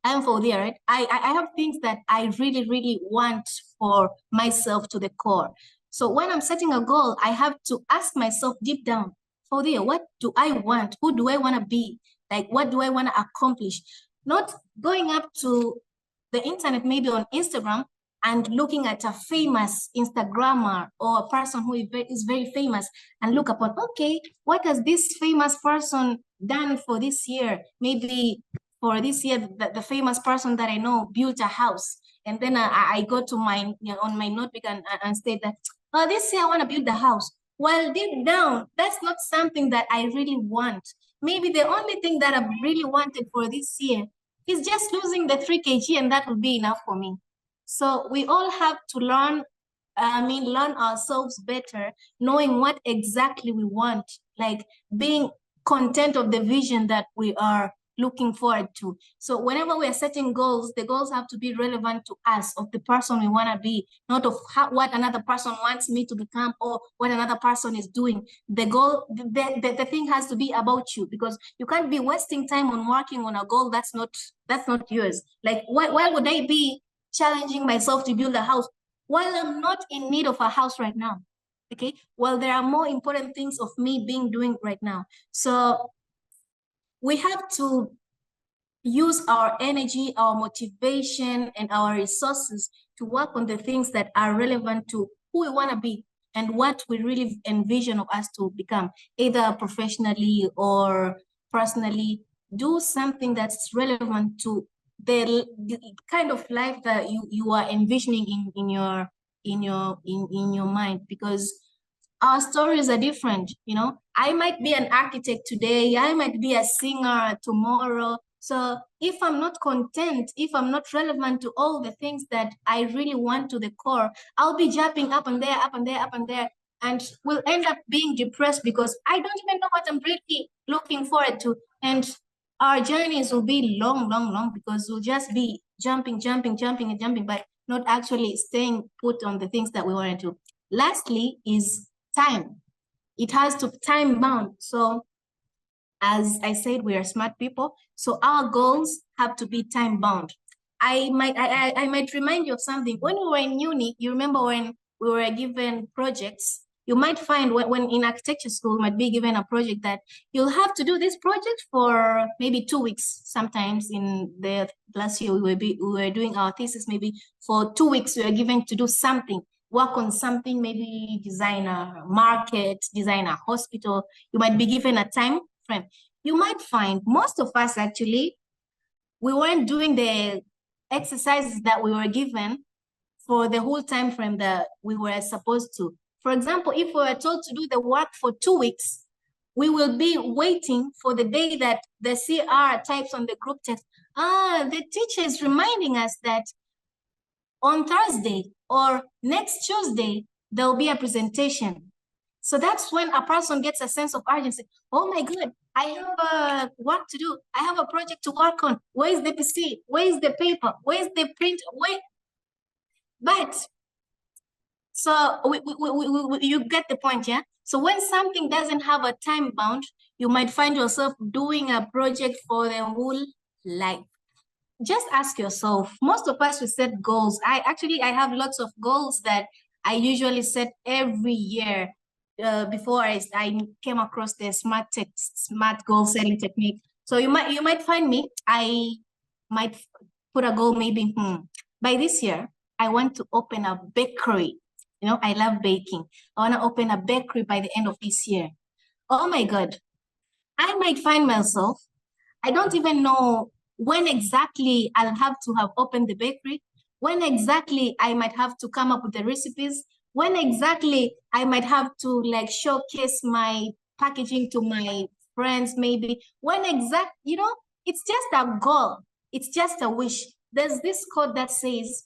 I'm for there, right? I have things that I really, really want for myself to the core. So when I'm setting a goal, I have to ask myself deep down, for there, what do I want? Who do I want to be? Like, what do I want to accomplish? Not going up to the internet, maybe on Instagram, and looking at a famous Instagrammer or a person who is very famous and look upon, okay, what has this famous person done for this year? Maybe for this year, the famous person that I know built a house. And then I go to my, on my notebook and state that, oh, this year I want to build the house. Well, deep down, that's not something that I really want. Maybe the only thing that I really wanted for this year is just losing the 3 kg, and that will be enough for me. So we all have to learn ourselves better, knowing what exactly we want, like being content of the vision that we are looking forward to. So whenever we are setting goals, the goals have to be relevant to us, of the person we want to be, not of what another person wants me to become or what another person is doing. The goal, the thing has to be about you, because you can't be wasting time on working on a goal that's not yours. Like, why would I be challenging myself to build a house while I'm not in need of a house right now? Okay, well, there are more important things of me doing right now. So we have to use our energy, our motivation, and our resources to work on the things that are relevant to who we want to be and what we really envision of us to become, either professionally or personally. Do something that's relevant to the kind of life that you are envisioning in your mind, because our stories are different. You know, I might be an architect today, I might be a singer tomorrow. So if I'm not content, if I'm not relevant to all the things that I really want to the core, I'll be jumping up and there, up and there, up and there, and will end up being depressed because I don't even know what I'm really looking forward to. And our journeys will be long, long, long, because we'll just be jumping, but not actually staying put on the things that we want to do. Lastly is time. It has to time bound. So as I said, we are smart people. So our goals have to be time bound. I might remind you of something. When we were in uni, you remember when we were given projects, you might find when in architecture school, you might be given a project that you'll have to do this project for maybe 2 weeks. Sometimes in the last year, we were doing our thesis, maybe for 2 weeks, we were given to do something, work on something, maybe design a market, design a hospital. You might be given a time frame. You might find most of us actually, we weren't doing the exercises that we were given for the whole time frame that we were supposed to. For example, if we were told to do the work for 2 weeks, we will be waiting for the day that the CR types on the group text, the teacher is reminding us that on Thursday or next Tuesday, there'll be a presentation. So that's when a person gets a sense of urgency. Oh my God, I have work to do. I have a project to work on. Where's the PC? Where's the paper? Where's the print? But so you get the point, yeah? So when something doesn't have a time bound, you might find yourself doing a project for the whole life. Just ask yourself, most of us, we set goals. I have lots of goals that I usually set every year before I came across the smart goal setting technique. So you might find me, I might put a goal maybe, by this year, I want to open a bakery. You know, I love baking. I want to open a bakery by the end of this year. Oh my God. I might find myself, I don't even know when exactly I'll have to have opened the bakery, when exactly I might have to come up with the recipes, when exactly I might have to like showcase my packaging to my friends, maybe, when you know, it's just a goal. It's just a wish. There's this quote that says,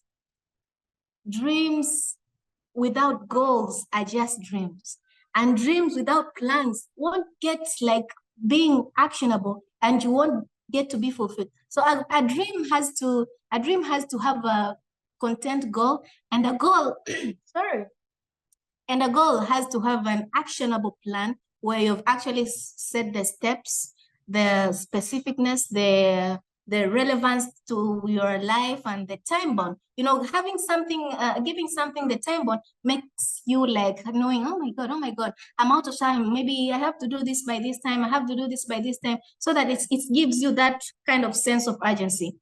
dreams without goals are just dreams, and dreams without plans won't get like being actionable, and you won't get to be fulfilled. So a dream has to have a content goal, and a goal and a goal has to have an actionable plan where you've actually set the steps, the specificness, the relevance to your life, and the time bound. You know, having something, giving something the time bound makes you like knowing, oh my God, I'm out of time. Maybe I have to do this by this time. I have to do this by this time, so that it gives you that kind of sense of urgency.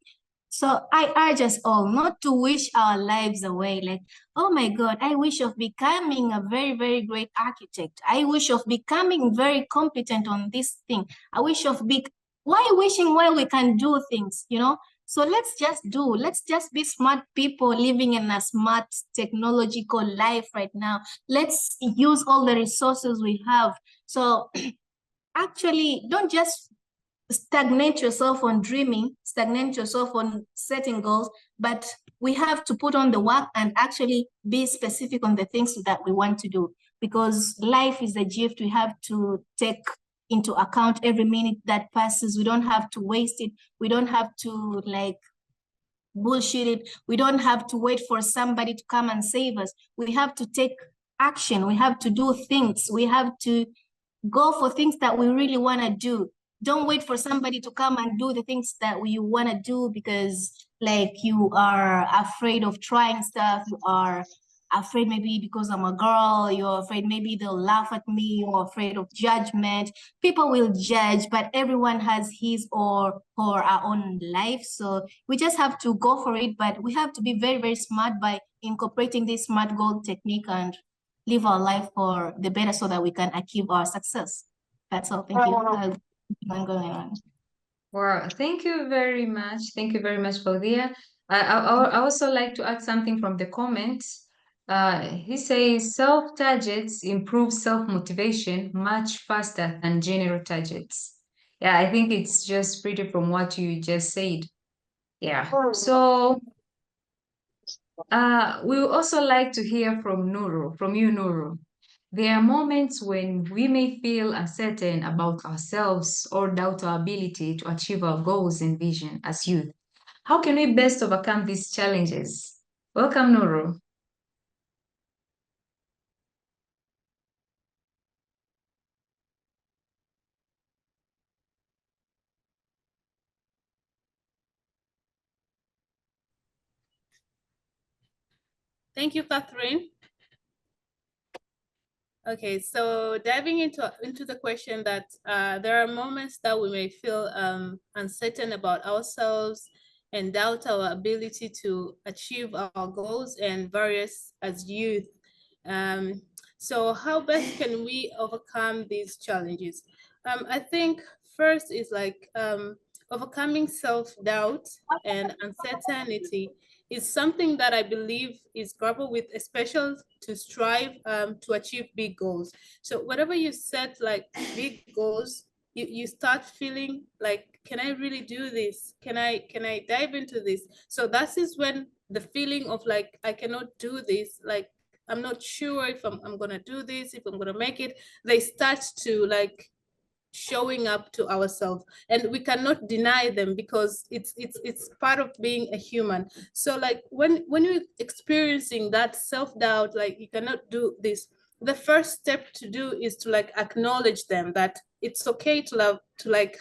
So I urge us all not to wish our lives away. Like, oh my God, I wish of becoming a very, very great architect. I wish of becoming very competent on this thing. I wish of why wishing while we can do things, you know? So let's just be smart people living in a smart technological life right now. Let's use all the resources we have. So actually, don't just stagnate yourself on dreaming, stagnate yourself on setting goals, but we have to put on the work and actually be specific on the things that we want to do, because life is a gift. We have to take into account every minute that passes. We don't have to waste it. We don't have to like bullshit it. We don't have to wait for somebody to come and save us. We have to take action. We have to do things. We have to go for things that we really want to do. Don't wait for somebody to come and do the things that you want to do because like you are afraid of trying stuff. You are afraid maybe because I'm a girl. You're afraid maybe they'll laugh at me. You're afraid of judgment. People will judge, but everyone has his or her own life. So we just have to go for it. But we have to be very, very smart by incorporating this smart goal technique and live our life for the better so that we can achieve our success. That's all. Thank you. I'm going on. Wow, thank you very much. Thank you very much, Claudia. I also like to add something from the comments. He says self-targets improve self-motivation much faster than general targets. Yeah, I think it's just pretty from what you just said. Yeah. So we would also like to hear from you, Nuru. There are moments when we may feel uncertain about ourselves or doubt our ability to achieve our goals and vision as youth. How can we best overcome these challenges? Welcome, Nuru. Thank you, Catherine. Okay, so diving into the question that there are moments that we may feel uncertain about ourselves and doubt our ability to achieve our goals and various as youth. So how best can we overcome these challenges? I think first is like overcoming self-doubt and uncertainty is something that I believe is grappled with, especially to strive to achieve big goals. So whatever you set like big goals, you start feeling like, can I really do this? Can I dive into this? So that is when the feeling of like, I cannot do this, like I'm not sure if I'm gonna do this, if I'm gonna make it, they start to like showing up to ourselves, and we cannot deny them because it's part of being a human. So like when you're experiencing that self-doubt, like you cannot do this, the first step to do is to like acknowledge them, that it's okay to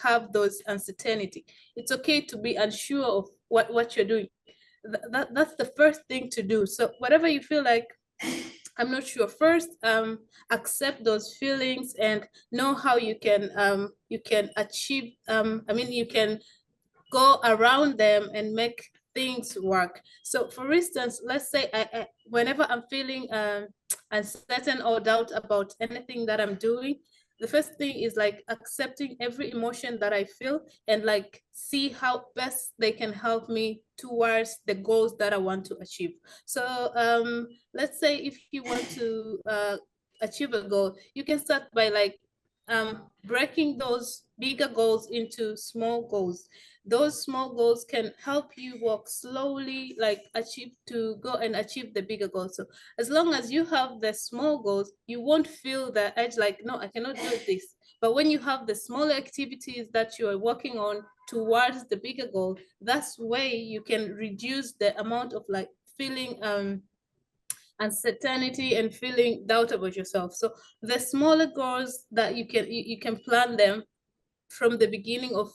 have those uncertainty. It's okay to be unsure of what you're doing. That's the first thing to do. So whatever you feel like, I'm not sure, first accept those feelings and know how you can achieve, you can go around them and make things work. So for instance, let's say whenever I'm feeling uncertain or doubt about anything that I'm doing, the first thing is like accepting every emotion that I feel and like see how best they can help me towards the goals that I want to achieve. So let's say if you want to achieve a goal, you can start by like breaking those bigger goals into small goals. Those small goals can help you walk slowly, like go and achieve the bigger goals. So as long as you have the small goals, you won't feel the edge like, no, I cannot do this. But when you have the smaller activities that you are working on towards the bigger goal, that's way you can reduce the amount of like feeling uncertainty and feeling doubt about yourself. So the smaller goals that you can plan them from the beginning of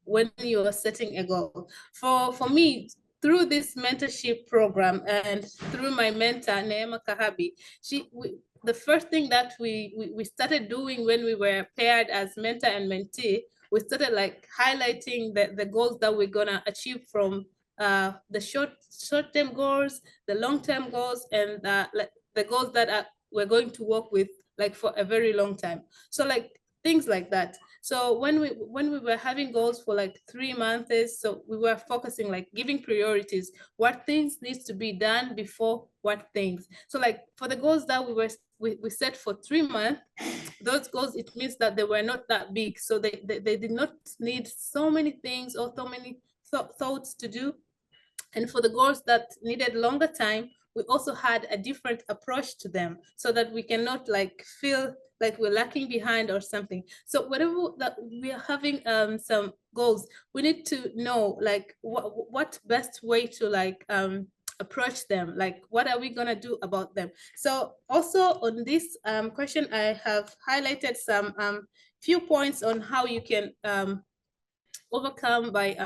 when you are setting a goal. For me, through this mentorship program and through my mentor, Neema Kahabi, the first thing that we started doing when we were paired as mentor and mentee, we started like highlighting the goals that we're gonna achieve from the short-term goals, the long-term goals, and like the goals that we're going to work with like for a very long time. So like things like that. So when we were having goals for like 3 months, so we were focusing like giving priorities, what things needs to be done before what things. So like for the goals that we set for 3 months, those goals, it means that they were not that big. So they did not need so many things or so many thoughts to do. And for the goals that needed longer time, we also had a different approach to them so that we cannot like feel like we're lacking behind or something. So whatever that we are having some goals, we need to know like what best way to like approach them, like what are we gonna do about them. So also on this question, I have highlighted some few points on how you can overcome by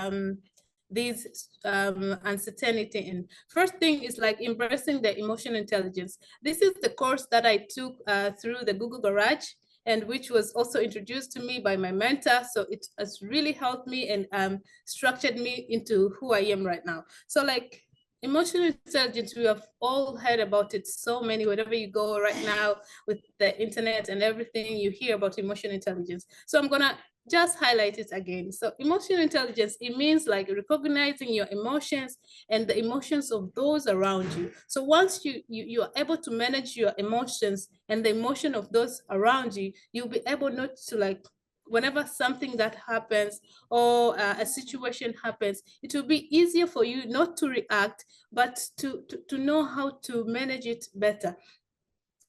these uncertainty. And first thing is like embracing the emotional intelligence. This is the course that I took through the Google Garage, and which was also introduced to me by my mentor. So it has really helped me and structured me into who I am right now. So like emotional intelligence, we have all heard about it so many, wherever you go right now with the internet and everything, you hear about emotional intelligence. So I'm gonna just highlight it again. So emotional intelligence, it means like recognizing your emotions and the emotions of those around you. So once you are able to manage your emotions and the emotion of those around you, you'll be able not to like, whenever something that happens or a situation happens, it will be easier for you not to react, but to know how to manage it better.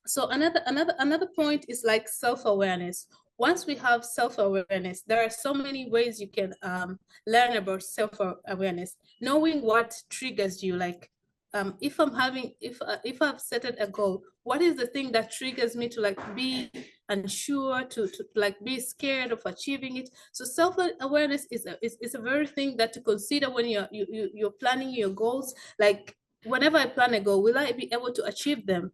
So another point is like self-awareness. Once we have self-awareness, there are so many ways you can learn about self-awareness. Knowing what triggers you, like if I've set a goal, what is the thing that triggers me to like be unsure, to like be scared of achieving it? So self-awareness is a very thing that to consider when you're planning your goals. Like whenever I plan a goal, will I be able to achieve them?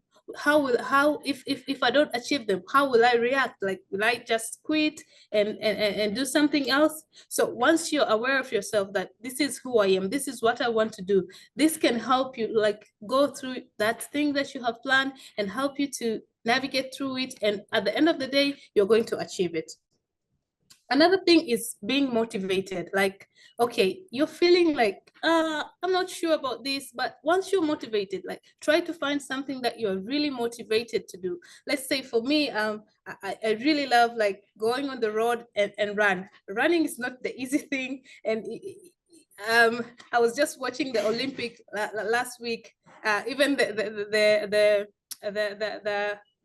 If I don't achieve them, how will I react? Like, will I just quit and do something else? So once you're aware of yourself that this is who I am, this is what I want to do, this can help you like go through that thing that you have planned and help you to navigate through it. And at the end of the day, you're going to achieve it. Another thing is being motivated. Like, okay, you're feeling like, I'm not sure about this, but once you're motivated, like try to find something that you're really motivated to do. Let's say for me, I really love like going on the road and run. Running is not the easy thing. And I was just watching the Olympic last week. Even the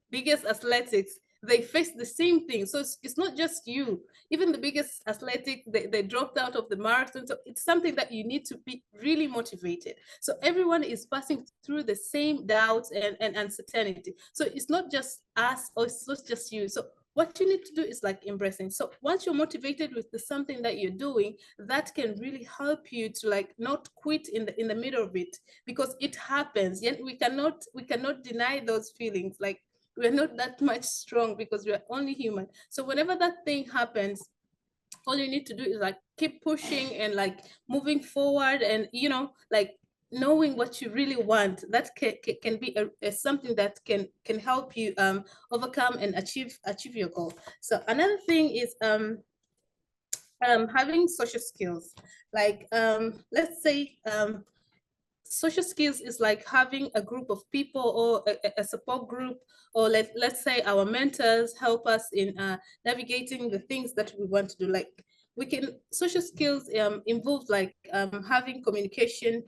biggest athletics, they face the same thing. So it's not just you. Even the biggest athletic, they dropped out of the marathon. So it's something that you need to be really motivated. So everyone is passing through the same doubts and uncertainty. So it's not just us, or it's not just you. So what you need to do is like embracing. So once you're motivated with something that you're doing, that can really help you to like not quit in the middle of it, because it happens. Yet we cannot deny those feelings. Like, we're not that much strong because we're only human. So whenever that thing happens, all you need to do is like keep pushing and like moving forward, and like knowing what you really want. That can be something that can help you overcome and achieve your goal. So another thing is having social skills. Like let's say social skills is like having a group of people or a support group, or let's say our mentors help us in navigating the things that we want to do. Like social skills involve like having communication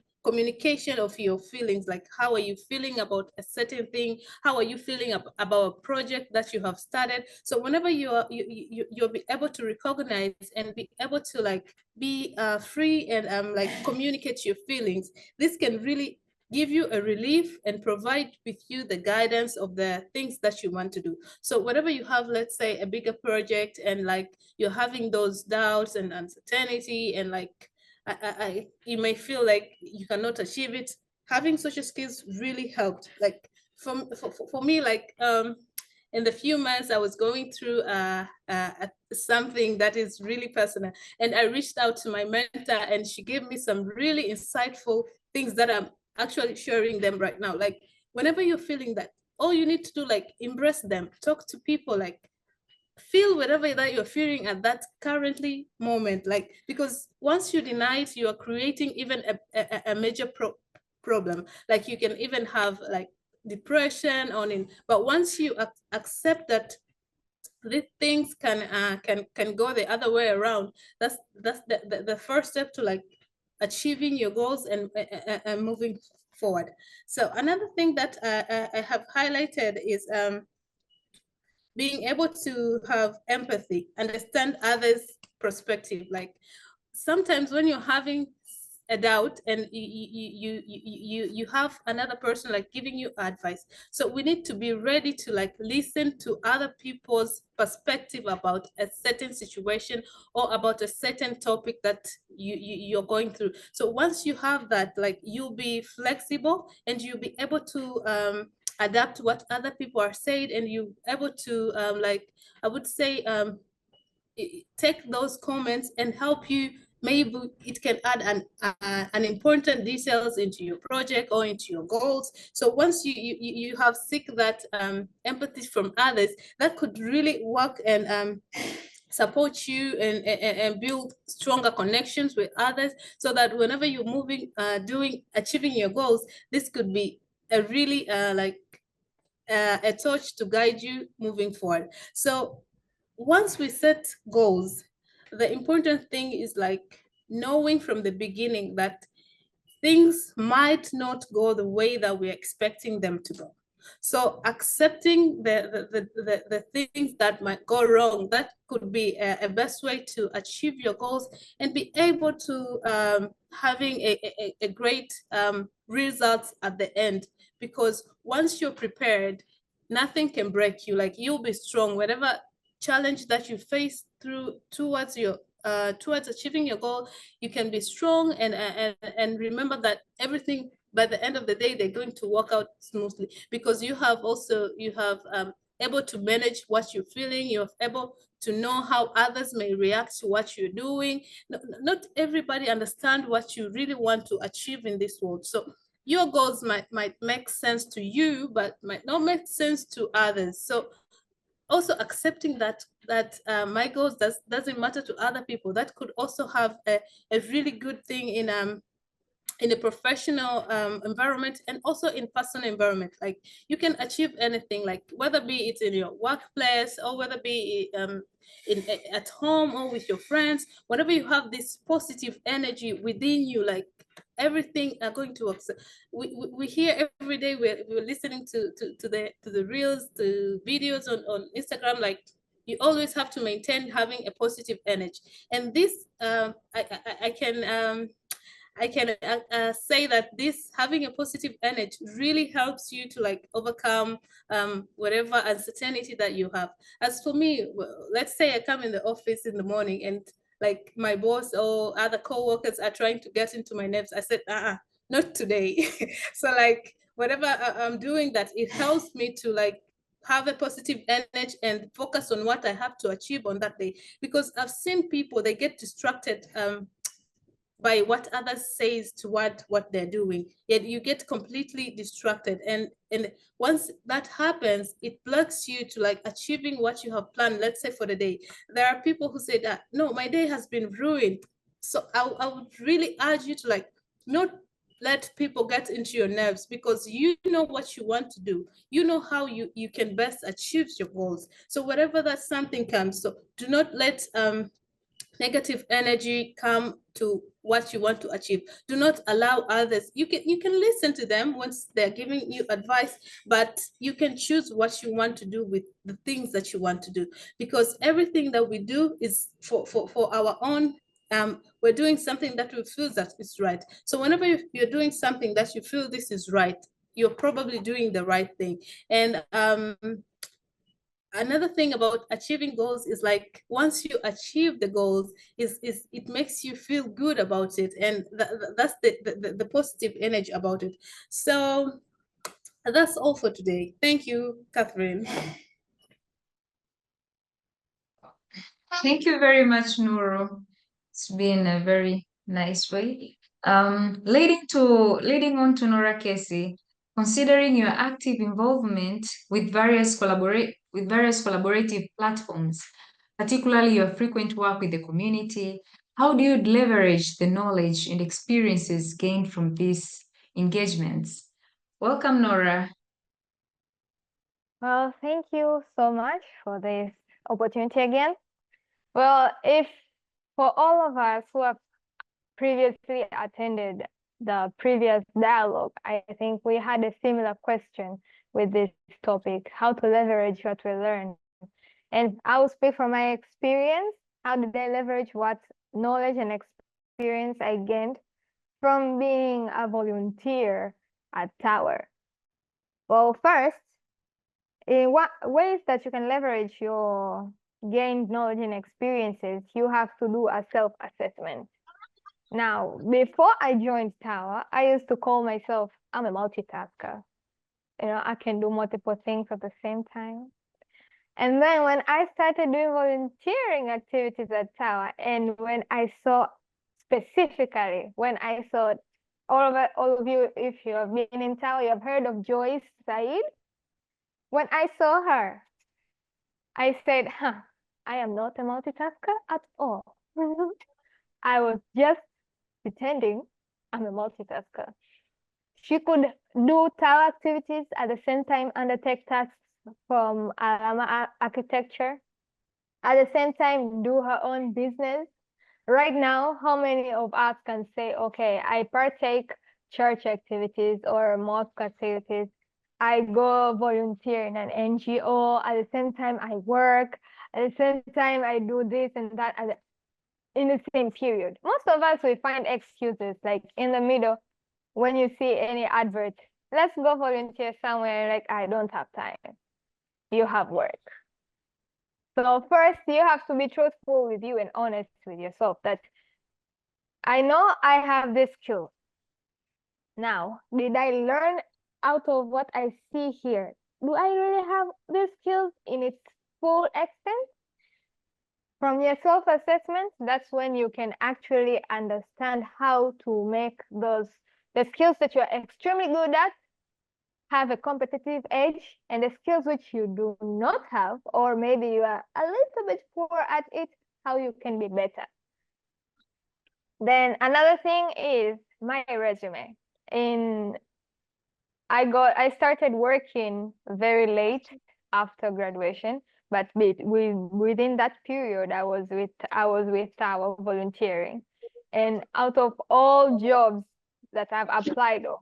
of your feelings. Like, how are you feeling about a certain thing? How are you feeling about a project that you have started? So whenever you'll be able to recognize and be able to like be free and like communicate your feelings, this can really give you a relief and provide with you the guidance of the things that you want to do. So whenever you have, let's say, a bigger project and like you're having those doubts and uncertainty, and like you may feel like you cannot achieve it, having social skills really helped. Like for me, like in the few months I was going through something that is really personal, and I reached out to my mentor, and she gave me some really insightful things that I'm actually sharing them right now. Like, whenever you're feeling that, all you need to do, like, embrace them, talk to people, like feel whatever that you're feeling at that currently moment. Like, because once you deny it, you are creating even a major problem. Like, you can even have like depression on in. But once you accept that these things can go the other way around, that's the first step to like achieving your goals and moving forward. So another thing that I have highlighted is being able to have empathy, understand others' perspective. Like, sometimes when you're having a doubt and you have another person like giving you advice, so we need to be ready to like listen to other people's perspective about a certain situation or about a certain topic that you're going through. So once you have that, like, you'll be flexible and you'll be able to adapt to what other people are saying, and you're able to like, I would say, take those comments and help you. Maybe it can add an important details into your project or into your goals. So once you have seek that empathy from others, that could really work and support you and build stronger connections with others, so that whenever you're moving, achieving your goals, this could be a really like a torch to guide you moving forward. So once we set goals, the important thing is like knowing from the beginning that things might not go the way that we're expecting them to go. So accepting the things that might go wrong, that could be a best way to achieve your goals and be able to having a great results at the end. Because once you're prepared, nothing can break you. Like, you'll be strong. Whatever challenge that you face towards achieving your goal, you can be strong, and remember that everything by the end of the day, they're going to work out smoothly, because you have able to manage what you're feeling. You're able to know how others may react to what you're doing. Not everybody understand what you really want to achieve in this world. So your goals might make sense to you, but might not make sense to others. So also accepting that my goals doesn't matter to other people. That could also have a really good thing in a professional environment, and also in personal environment. Like, you can achieve anything, like whether be it in your workplace, or whether be at home, or with your friends. Whenever you have this positive energy within you, like, everything are going to work. So we hear every day, we're listening to the reels, to videos on Instagram, like, you always have to maintain having a positive energy. And this I can say that this having a positive energy really helps you to, like, overcome whatever uncertainty that you have. As for me, let's say I come in the office in the morning, and like my boss or other co-workers are trying to get into my nerves. I said, not today. So, like, whatever I'm doing, that it helps me to, like, have a positive energy and focus on what I have to achieve on that day. Because I've seen people, they get distracted by what others says to what they're doing, yet you get completely distracted, and once that happens, it blocks you to, like, achieving what you have planned. Let's say for the day, there are people who say that, no, my day has been ruined. So I would really urge you to, like, not let people get into your nerves, because you know what you want to do. You know how you can best achieve your goals. So whatever that something comes, so do not let negative energy come to what you want to achieve. Do not allow others. You can listen to them once they're giving you advice, but you can choose what you want to do with the things that you want to do, because everything that we do is for our own. We're doing something that we feel that is right. So whenever you're doing something that you feel this is right, you're probably doing the right thing. And another thing about achieving goals is, like, once you achieve the goals, is it makes you feel good about it, and that's the positive energy about it. So that's all for today. Thank you, Catherine. Thank you very much, Nuru. It's been a very nice way. Leading on to Nora Casey, considering your active involvement with various collaborative platforms, particularly your frequent work with the community, how do you leverage the knowledge and experiences gained from these engagements? Welcome, Nora. Well, thank you so much for this opportunity again. Well, if for all of us who have previously attended the previous dialogue, I think we had a similar question with this topic, how to leverage what we learn. And I will speak from my experience. How did I leverage what knowledge and experience I gained from being a volunteer at TAWAH? Well, first, in what ways that you can leverage your gained knowledge and experiences, you have to do a self-assessment. Now, before I joined TAWAH, I used to call myself, I'm a multitasker. You know, I can do multiple things at the same time. And then when I started doing volunteering activities at TAWAH, and when I saw specifically, when I saw all of you, if you have been in TAWAH, you have heard of Joyce Said. When I saw her, I said, I am not a multitasker at all. I was just pretending I'm a multitasker. She could do TAWAH activities at the same time undertake tasks from architecture, at the same time do her own business. Right now, how many of us can say, okay, I partake church activities or mosque activities I go volunteer in an NGO. At the same time, I work. At the same time, I do this and that in the same period. Most of us, we find excuses like in the middle when you see any advert. Let's go volunteer somewhere. Like, I don't have time. You have work. So first, you have to be truthful with you and honest with yourself that I know I have this skill. Now, did I learn out of what I see here? Do I really have these skills in its full extent? From your self-assessment, that's when you can actually understand how to make the skills that you're extremely good at have a competitive edge, and the skills which you do not have, or maybe you are a little bit poor at it, how you can be better. Then another thing is my resume. I started working very late after graduation, but within that period, I was with TAWAH volunteering, and out of all jobs that I've applied for,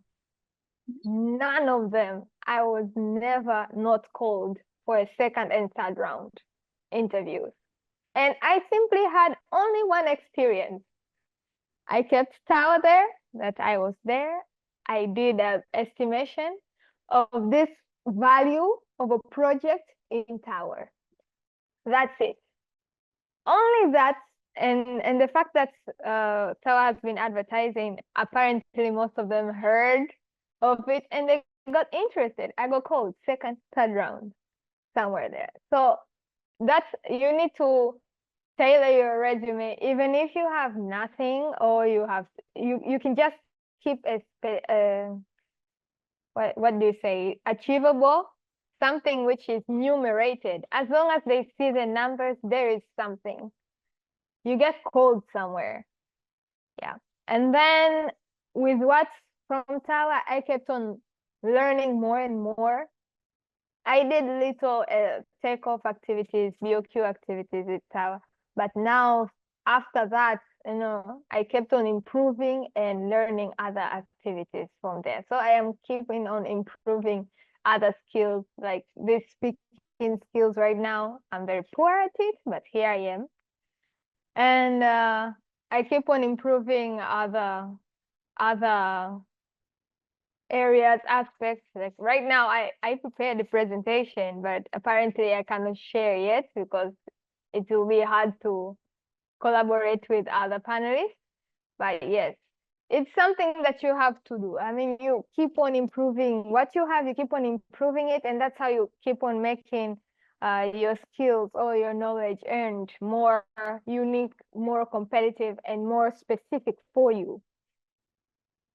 none of them I was never not called for a second and third round interviews, and I simply had only one experience. I kept TAWAH there, that I was there. I did an estimation of this value of a project in TAWAH. That's it. Only that, and the fact that TAWAH has been advertising, apparently most of them heard of it and they got interested. I got called second, third round, somewhere there. So that's, you need to tailor your resume, even if you have nothing, or you can just keep what do you say, achievable, something which is numerated. As long as they see the numbers, there is something. You get called somewhere. Yeah. And then with what's from TAWAH, I kept on learning more and more. I did little takeoff activities, BOQ activities with TAWAH, but now after that, I kept on improving and learning other activities from there. So I am keeping on improving other skills, like this speaking skills right now. I'm very poor at it, but here I am. And I keep on improving other areas, aspects. Like right now, I prepared the presentation, but apparently I cannot share yet because it will be hard to collaborate with other panelists. But yes, it's something that you have to do. I mean, you keep on improving what you have, you keep on improving it, and that's how you keep on making your skills or your knowledge earned more unique, more competitive, and more specific for you.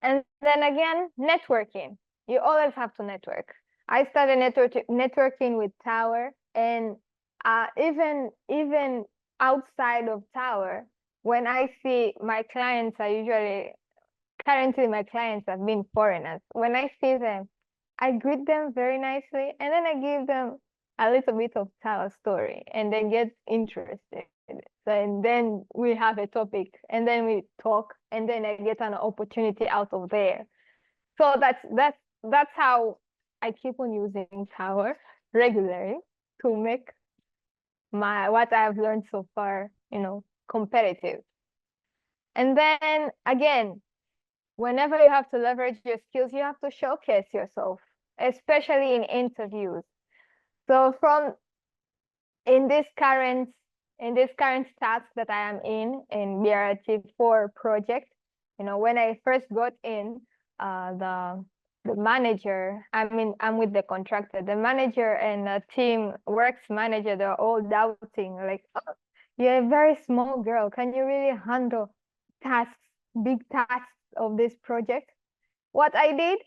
And then again, networking. You always have to network. I started networking with TAWAH, and even outside of TAWAH, when I see my clients are usually, currently my clients have been foreigners. When I see them, I greet them very nicely, and then I give them a little bit of TAWAH story, and they get interested. And then we have a topic, and then we talk, and then I get an opportunity out of there. So that's how I keep on using TAWAH regularly to make what I've learned so far, competitive. And then again, whenever you have to leverage your skills, you have to showcase yourself, especially in interviews. So in this current task that I am in BRT4 project, when I first got in, the manager, I'm with the contractor, the manager and the team works manager, they're all doubting, like, oh, you're a very small girl, can you really handle big tasks of this project? What I did,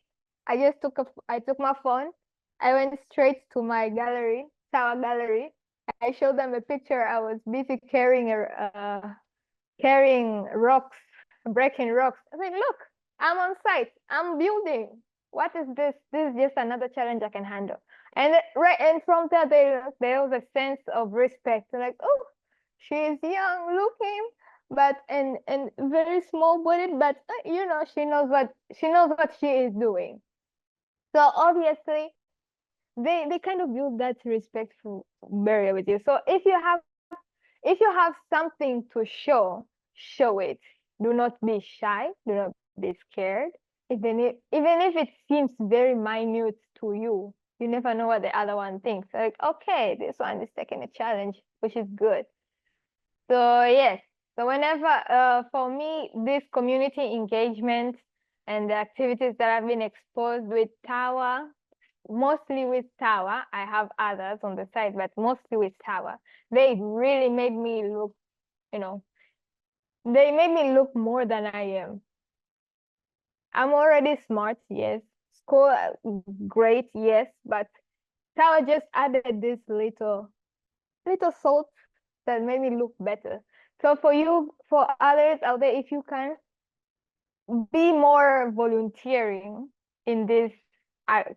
I took my phone, I went straight to my gallery, TAWAH gallery. I showed them a picture. I was busy carrying rocks, breaking rocks. I said, look, I'm on site. I'm building. What is this? This is just another challenge I can handle. And from there, there was a sense of respect. Like, oh, she is young looking, but and very small bodied, but she knows what she is doing. So obviously, they kind of build that respectful barrier with you. So if you have something to show it. Do not be shy. Do not be scared. Even if it seems very minute to you, you never know what the other one thinks. Like, okay, this one is taking a challenge, which is good. So yes, so whenever for me, this community engagement and the activities that I've been exposed with TAWAH, mostly with TAWAH, I have others on the side, but mostly with TAWAH, they really made me look, they made me look more than I am. I'm already smart, yes. School, great, yes, but TAWAH just added this little salt that made me look better. So for others out there, if you can be more volunteering in these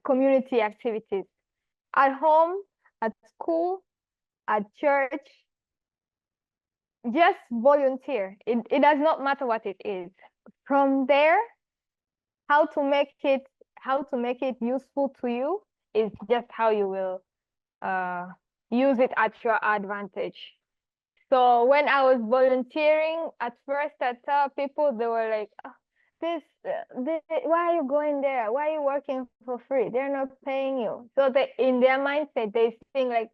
community activities at home, at school, at church, just volunteer. It does not matter what it is. From there, how to make it useful to you is just how you will use it at your advantage. So when I was volunteering at first, I tell people, they were like, oh, why are you going there? Why are you working for free? They're not paying you. So in their mindset, they think like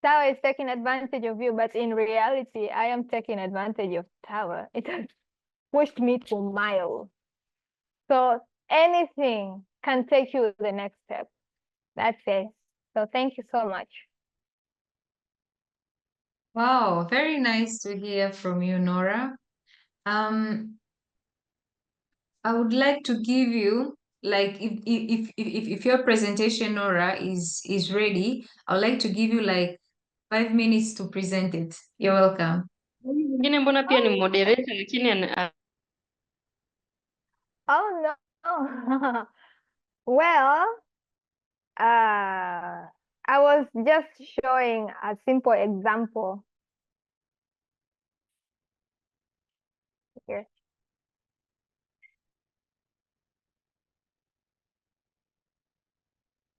TAWAH is taking advantage of you, but in reality, I am taking advantage of TAWAH. It has pushed me to miles. So anything can take you to the next step. That's it. So thank you so much. Wow, very nice to hear from you, Nora. I would like to give you, like, if your presentation, Nora, is ready, I would like to give you like 5 minutes to present it. You're welcome. Mwingine mbona pia ni moderator lakini Oh no. Well, I was just showing a simple example here.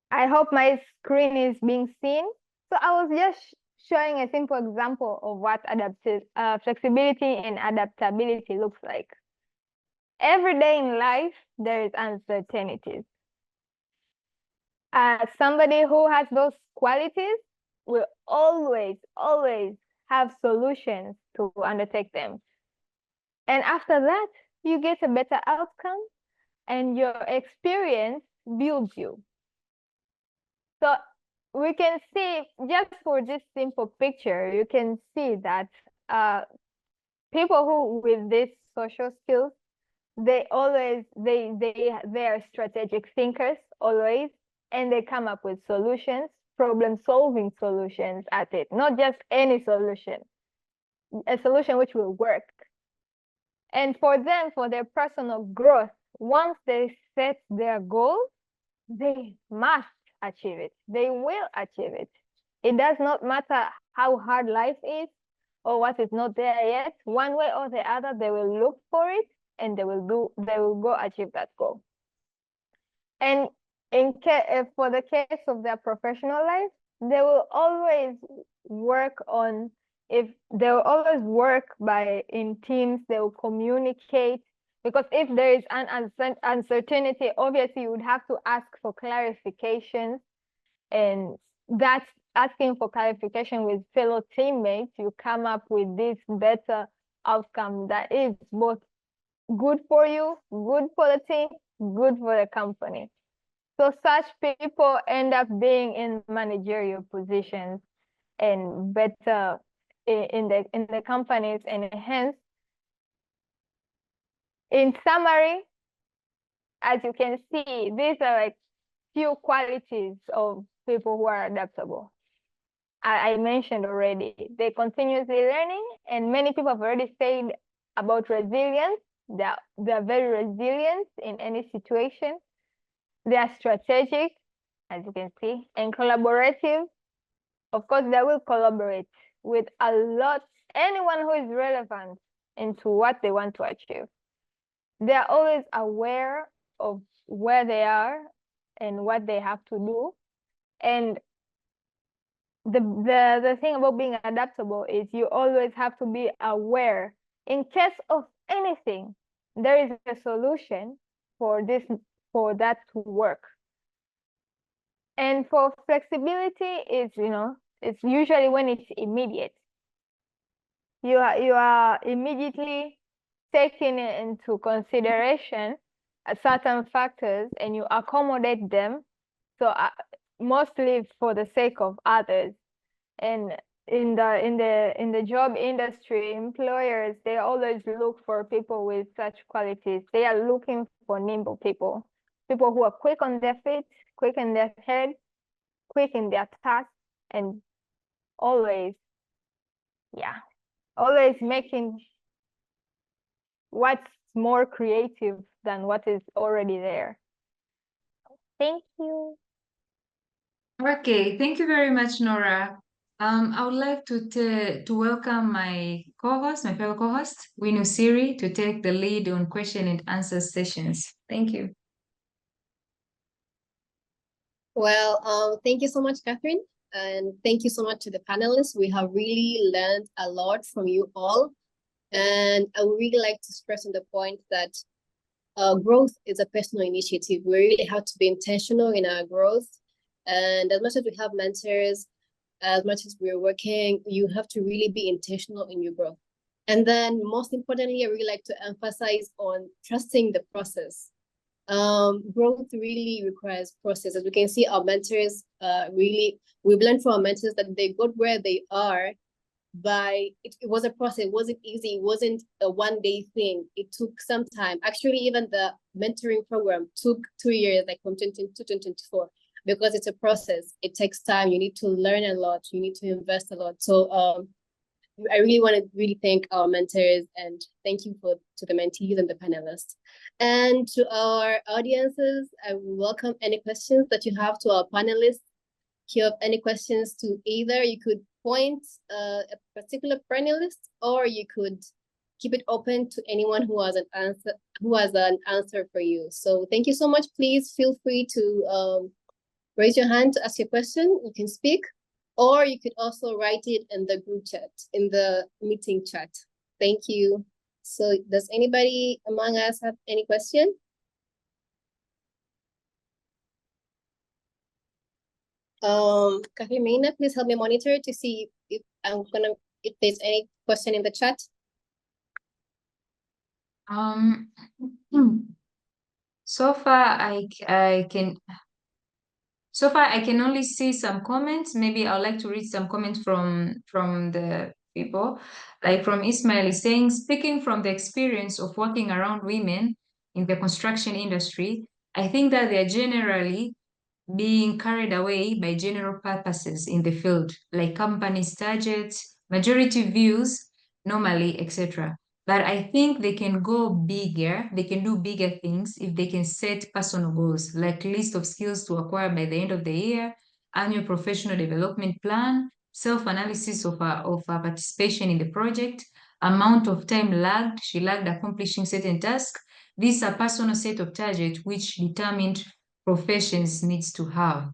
I hope my screen is being seen. So I was just showing a simple example of what flexibility and adaptability looks like. Every day in life, there is uncertainties. Somebody who has those qualities will always have solutions to undertake them. And after that, you get a better outcome and your experience builds you. So we can see, just for this simple picture, you can see that people who with these social skills, they are strategic thinkers always, and they come up with solutions, problem-solving solutions at it, not just any solution, a solution which will work. And for them, for their personal growth, once they set their goals, they must achieve it. They will achieve it. It does not matter how hard life is or what is not there yet. One way or the other, they will look for it and they will go achieve that goal. And for the case of their professional life, they will always work in teams. They will communicate, because if there is an uncertainty, obviously you would have to ask for clarifications, and that's asking for clarification with fellow teammates. You come up with this better outcome that is both good for you, good for the team, good for the company. So such people end up being in managerial positions and better in the companies, and hence, in summary, as you can see, these are like few qualities of people who are adaptable. I mentioned already, they're continuously learning, and many people have already said about resilience. They're very resilient in any situation. They are strategic, as you can see, and collaborative. Of course, they will collaborate with anyone who is relevant into what they want to achieve. They are always aware of where they are and what they have to do. And the thing about being adaptable is you always have to be aware. In case of anything, there is a solution for that to work. And for flexibility, it's usually when it's immediate. You are immediately taking into consideration certain factors and you accommodate them. So mostly for the sake of others. And in the job industry, employers, they always look for people with such qualities. They are looking for nimble people who are quick on their feet, quick in their head, quick in their tasks, and always making what's more creative than what is already there. Thank you. Okay, thank you very much, Nora. I would like to welcome my fellow co-host, Winu Siri, to take the lead on question and answer sessions. Thank you. Well, thank you so much, Catherine. And thank you so much to the panelists. We have really learned a lot from you all. And I would really like to stress on the point that growth is a personal initiative. We really have to be intentional in our growth. And as much as we have mentors, as much as we're working, you have to really be intentional in your growth. And then most importantly, I really like to emphasize on trusting the process. Growth really requires process. As we can see, our mentors we've learned from our mentors that they got where they are it was a process. It wasn't easy. It wasn't a one-day thing. It took some time. Actually, even the mentoring program took 2 years, like from 2022 to 2024, because it's a process. It takes time. You need to learn a lot. You need to invest a lot. So I really want to thank our mentors and thank you to the mentees and the panelists. And to our audiences, I welcome any questions that you have to our panelists. If you have any questions to either, you could point a particular panelist, or you could keep it open to anyone who has an answer for you. So thank you so much. Please feel free to raise your hand to ask your question. You can speak, or you could also write it in the group chat, in the meeting chat. Thank you. So does anybody among us have any question? Catherine, please help me monitor to see if there's any question in the chat. So far I can only see some comments. Maybe I'd like to read some comments from the people. Like from Ismail is saying, speaking from the experience of working around women in the construction industry, I think that they're generally being carried away by general purposes in the field, like companies' targets, majority views, normally, etc. But I think they can go bigger, they can do bigger things if they can set personal goals, like list of skills to acquire by the end of the year, annual professional development plan, self-analysis of our participation in the project, amount of time she lagged accomplishing certain tasks. These are personal set of targets which determined professions needs to have.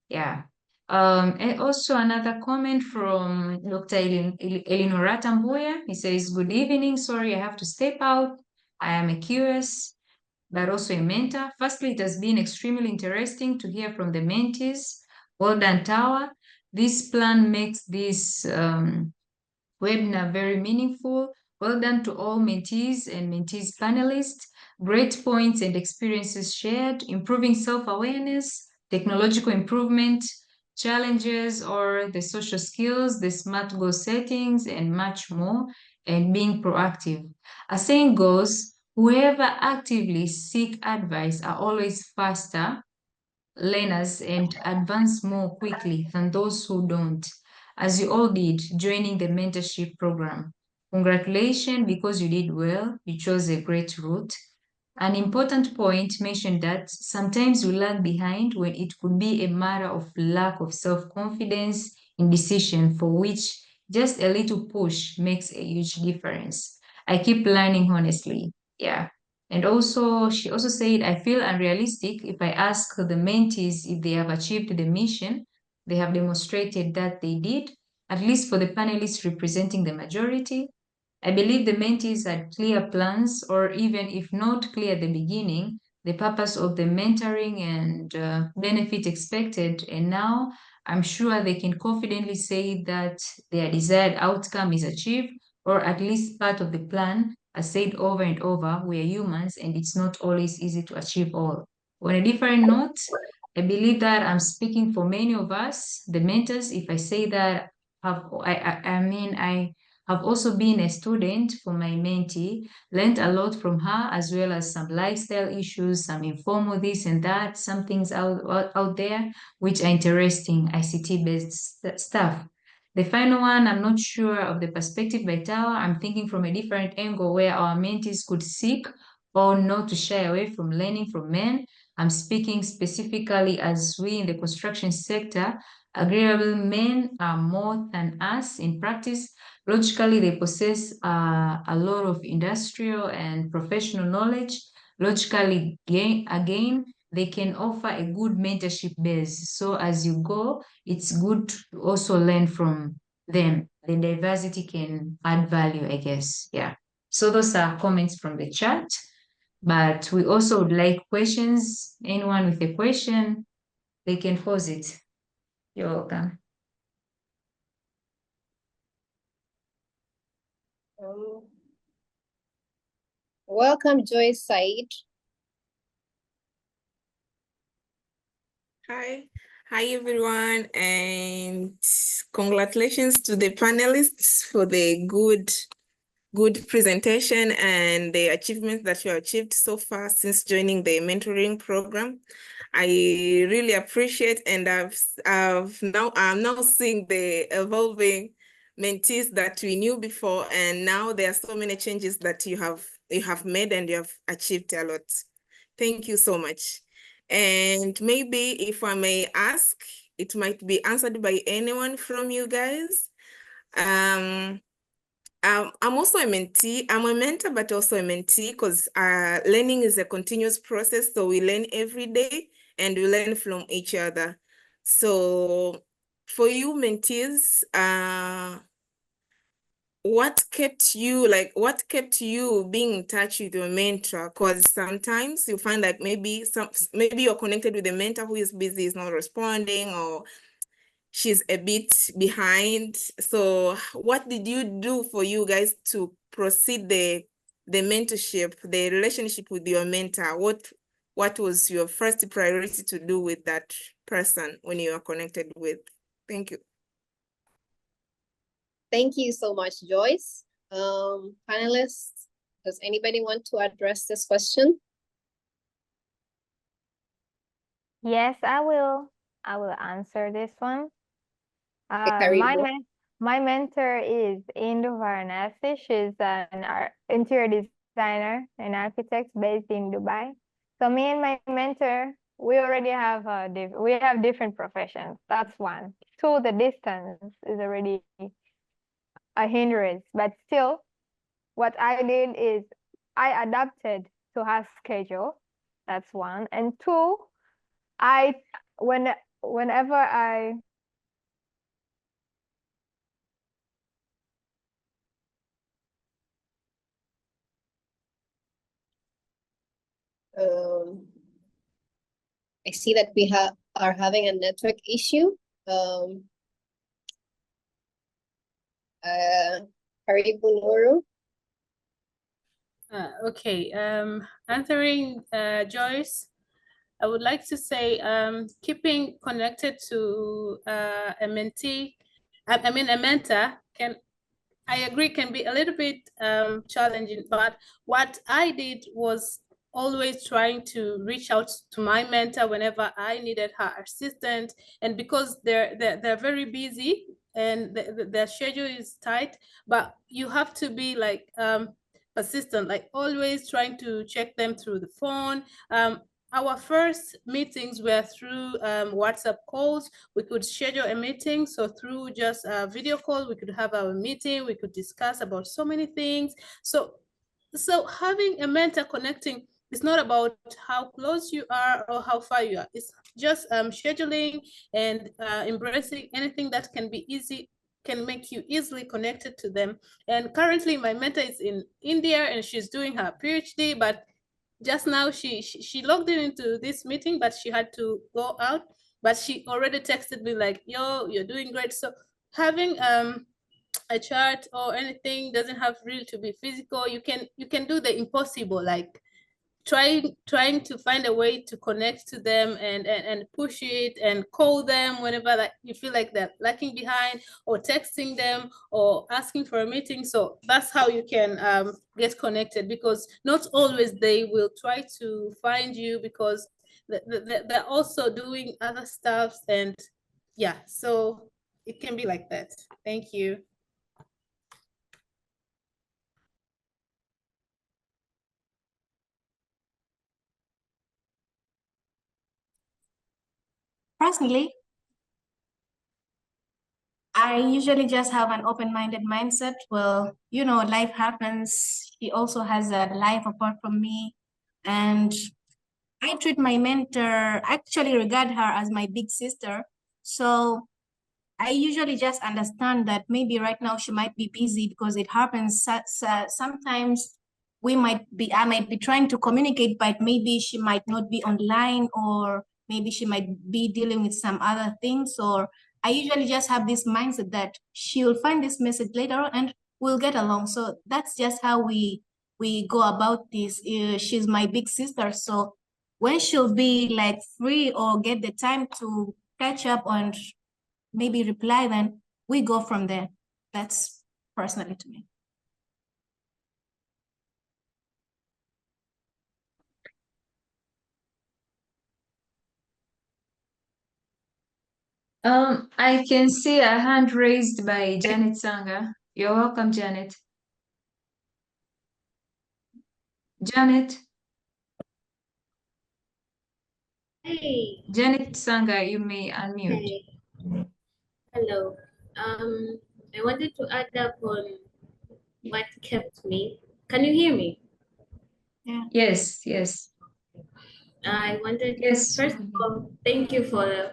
Yeah. And also another comment from Dr. Elinora Tambuya. He says, good evening. Sorry, I have to step out. I am a QS, but also a mentor. Firstly, it has been extremely interesting to hear from the mentees. Well done, TAWAH. This plan makes this webinar very meaningful. Well done to all mentees and mentees panelists. Great points and experiences shared, improving self-awareness, technological improvement, challenges or the social skills, the SMART goal settings, and much more, and being proactive. As saying goes, whoever actively seek advice are always faster learners and advance more quickly than those who don't, as you all did joining the mentorship program. Congratulations, because you did well, you chose a great route. An important point mentioned that sometimes we lag behind when it could be a matter of lack of self-confidence in decision, for which just a little push makes a huge difference. I keep learning, honestly. Yeah. And also, she also said, I feel unrealistic if I ask the mentees if they have achieved the mission. They have demonstrated that they did, at least for the panelists representing the majority. I believe the mentees had clear plans, or even if not clear at the beginning, the purpose of the mentoring and benefit expected. And now I'm sure they can confidently say that their desired outcome is achieved, or at least part of the plan. As said over and over, we are humans and it's not always easy to achieve all. On a different note, I believe that I'm speaking for many of us, the mentors, if I say that I have also been a student for my mentee, learned a lot from her, as well as some lifestyle issues, some informal this and that, some things out there which are interesting ICT-based stuff. The final one, I'm not sure of the perspective by TAWAH. I'm thinking from a different angle where our mentees could seek or not to shy away from learning from men. I'm speaking specifically as we in the construction sector, agreeable men are more than us in practice. Logically, they possess a lot of industrial and professional knowledge. Logically, again, they can offer a good mentorship base. So as you go, it's good to also learn from them. The diversity can add value, I guess. Yeah. So those are comments from the chat. But we also would like questions. Anyone with a question, they can pose it. You're welcome. Welcome, Joyce Said. Hi everyone, and congratulations to the panelists for the good presentation and the achievements that you achieved so far since joining the mentoring program. I really appreciate, and I'm now seeing the evolving mentees that we knew before, and now there are so many changes that you have made and you have achieved a lot. Thank you so much. And maybe if I may ask, it might be answered by anyone from you guys. I'm also a mentee. I'm a mentor, but also a mentee, because learning is a continuous process. So we learn every day and we learn from each other. So for you mentees, what kept you being in touch with your mentor? Because sometimes you find like maybe you're connected with a mentor who is busy, is not responding, or she's a bit behind. So what did you do for you guys to proceed the mentorship, the relationship with your mentor? What was your first priority to do with that person when you are connected with? Thank you. Thank you so much, Joyce. Panelists, does anybody want to address this question? Yes, I will answer this one. Karibu. My mentor is Indo Varanasi. She's an interior designer and architect based in Dubai. So me and my mentor, we already have we have different professions. That's one. Two, the distance is already a hindrance, but still, what I did is I adapted to her schedule. That's one. And two, whenever I I see that we are having a network issue. Karibu Nuru. Okay, answering Joyce, I would like to say keeping connected to a mentee, I mean a mentor, I agree, can be a little bit challenging, but what I did was always trying to reach out to my mentor whenever I needed her assistance. And because they're very busy and their schedule is tight, but you have to be like persistent, like always trying to check them through the phone. Our first meetings were through WhatsApp calls. We could schedule a meeting. So through just a video call, we could have our meeting. We could discuss about so many things. So So having a mentor connecting is not about how close you are or how far you are. It's just scheduling and embracing anything that can be easy, can make you easily connected to them. And currently my mentor is in India and she's doing her PhD, but just now she logged into this meeting, but she had to go out, but she already texted me like, yo, you're doing great. So having a chart or anything doesn't have really to be physical. You can do the impossible, like trying to find a way to connect to them and push it and call them whenever like you feel like they're lacking behind, or texting them or asking for a meeting. So that's how you can get connected, because not always they will try to find you, because they're also doing other stuff. And yeah, so it can be like that. Thank you. Personally, I usually just have an open-minded mindset. Well, you know, life happens. She also has a life apart from me. And I treat my mentor, actually regard her as my big sister. So I usually just understand that maybe right now she might be busy, because it happens sometimes I might be trying to communicate, but maybe she might not be online, or maybe she might be dealing with some other things. Or I usually just have this mindset that she'll find this message later on and we'll get along. So that's just how we go about this. She's my big sister. So when she'll be like free or get the time to catch up and maybe reply, then we go from there. That's personally to me. I can see a hand raised by Janet Sanga. You're welcome, Janet. Janet. Hey. Janet Sanga, you may unmute. Hey. Hello. I wanted to add up on what kept me. Can you hear me? Yeah. Yes, yes. I wanted, Yes. first of all, thank you for the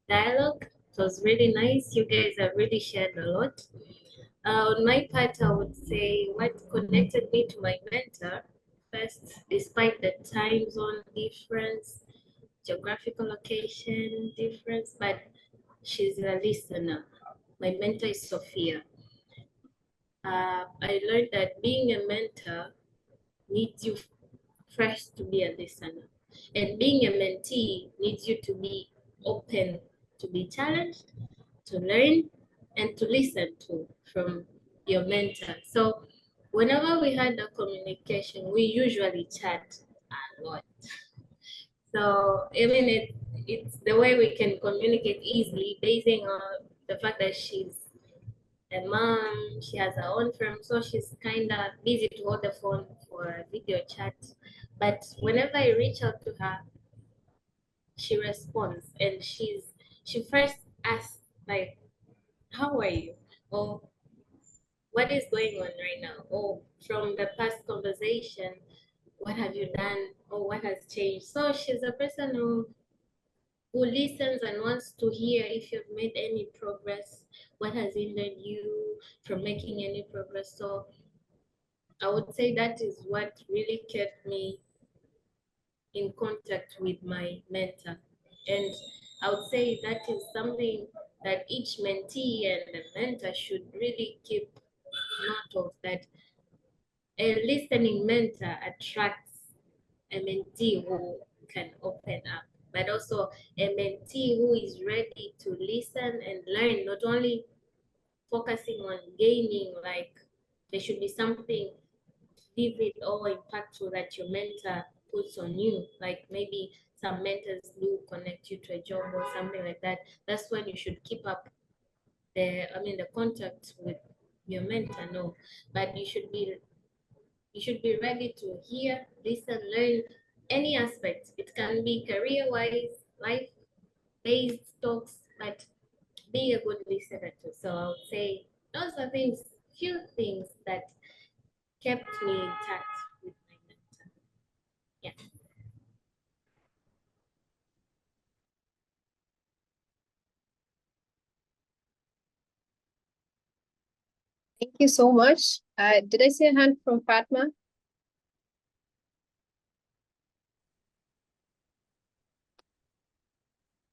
dialogue. It was really nice. You guys have really shared a lot. On my part, I would say what connected me to my mentor first, despite the time zone difference, geographical location difference, but she's a listener. My mentor is Sophia. I learned that being a mentor needs you first to be a listener, and being a mentee needs you to be open to be challenged, to learn, and to listen to from your mentor. So whenever we had a communication, we usually chat a lot. So I mean, it's the way we can communicate easily, basing on the fact that she's a mom, she has her own firm, so she's kind of busy to hold the phone for a video chat. But whenever I reach out to her, she responds, and she first asks like, "How are you?" or "What is going on right now?" or from the past conversation, "What have you done?" or "What has changed?" So she's a person who listens and wants to hear if you've made any progress, what has hindered you from making any progress. So I would say that is what really kept me in contact with my mentor. And I would say that is something that each mentee and the mentor should really keep note of, that a listening mentor attracts a mentee who can open up, but also a mentee who is ready to listen and learn, not only focusing on gaining, like there should be something vivid or impactful that your mentor puts on you. Like maybe some mentors do connect you to a job or something like that. That's when you should keep up the contact with your mentor. No, but you should be ready to hear, listen, learn any aspect. It can be career-wise, life-based talks, but be a good listener too. So I would say those are few things that kept me in touch with my mentor. Yeah. Thank you so much. Did I see a hand from Fatma?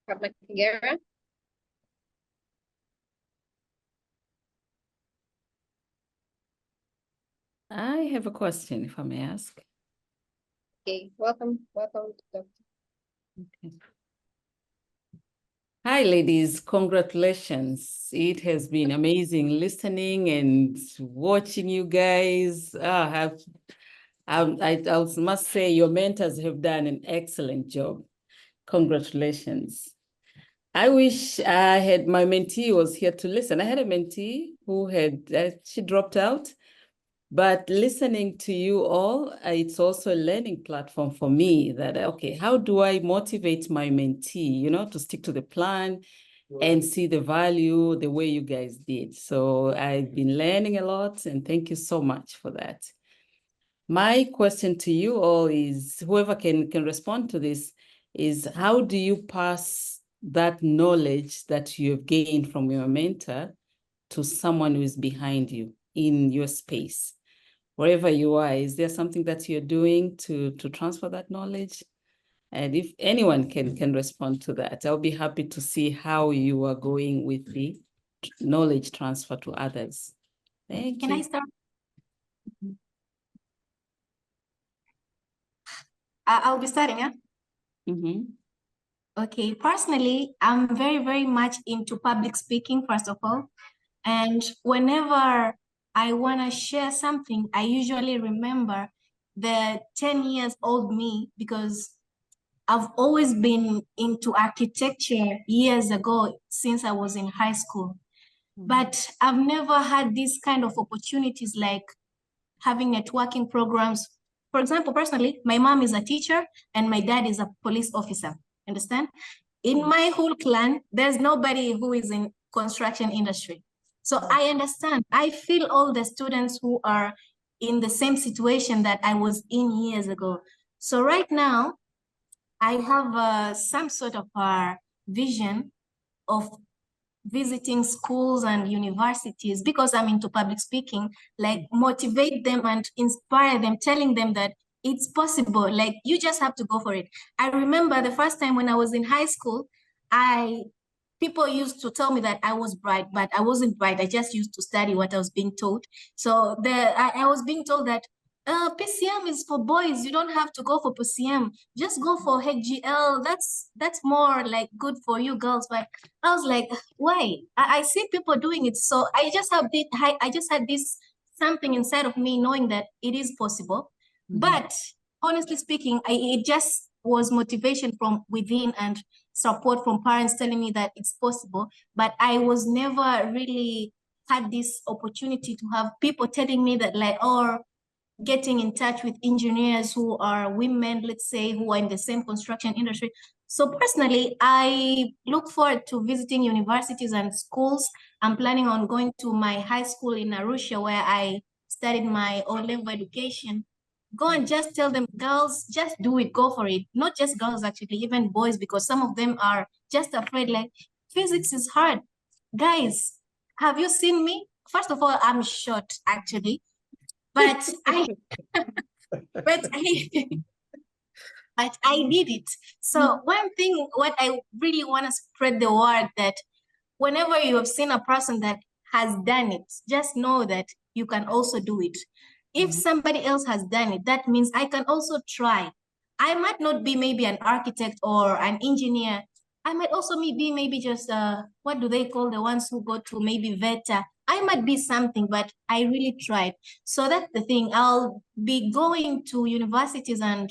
Fatma Kagera? I have a question, if I may ask. Okay, welcome, Dr. Okay. Hi, ladies. Congratulations. It has been amazing listening and watching you guys. I must say your mentors have done an excellent job. Congratulations. I wish I had my mentee was here to listen. I had a mentee who had, she dropped out, but listening to you all, it's also a learning platform for me that, okay, how do I motivate my mentee, you know, to stick to the plan and see the value the way you guys did. So I've been learning a lot, and thank you so much for that. My question to you all is, whoever can respond to this, is how do you pass that knowledge that you have gained from your mentor to someone who is behind you in your space? Wherever you are, is there something that you're doing to transfer that knowledge? And if anyone can respond to that, I'll be happy to see how you are going with the knowledge transfer to others. Thank you. Can I start? I'll be starting, yeah? Okay, personally, I'm very, very much into public speaking, first of all. And whenever I want to share something, I usually remember the 10 years old me, because I've always been into architecture years ago since I was in high school. But I've never had this kind of opportunities like having networking programs. For example, personally, my mom is a teacher and my dad is a police officer. Understand? In my whole clan, there's nobody who is in construction industry. So I understand. I feel all the students who are in the same situation that I was in years ago. So right now, I have some sort of vision of visiting schools and universities, because I'm into public speaking, like motivate them and inspire them, telling them that it's possible, like you just have to go for it. I remember the first time when I was in high school, people used to tell me that I was bright, but I wasn't bright. I just used to study what I was being told. So I was being told that PCM is for boys. You don't have to go for PCM. Just go for HGL. That's more like good for you girls. But I was like, why? I see people doing it. So I just had this something inside of me knowing that it is possible. But honestly speaking, it just was motivation from within and support from parents telling me that it's possible. But I was never really had this opportunity to have people telling me that, like, or getting in touch with engineers who are women, let's say, who are in the same construction industry. So personally, I look forward to visiting universities and schools. I'm planning on going to my high school in Arusha, where I studied my O-level education. Go and just tell them, girls, just do it, go for it. Not just girls, actually, even boys, because some of them are just afraid, like, physics is hard. Guys, have you seen me? First of all, I'm short, actually. But but I did it. So one thing, what I really want to spread the word, that whenever you have seen a person that has done it, just know that you can also do it. If somebody else has done it, that means I can also try. I might not be maybe an architect or an engineer. I might also be maybe just, what do they call the ones who go to maybe VETA? I might be something, but I really tried. So that's the thing. I'll be going to universities and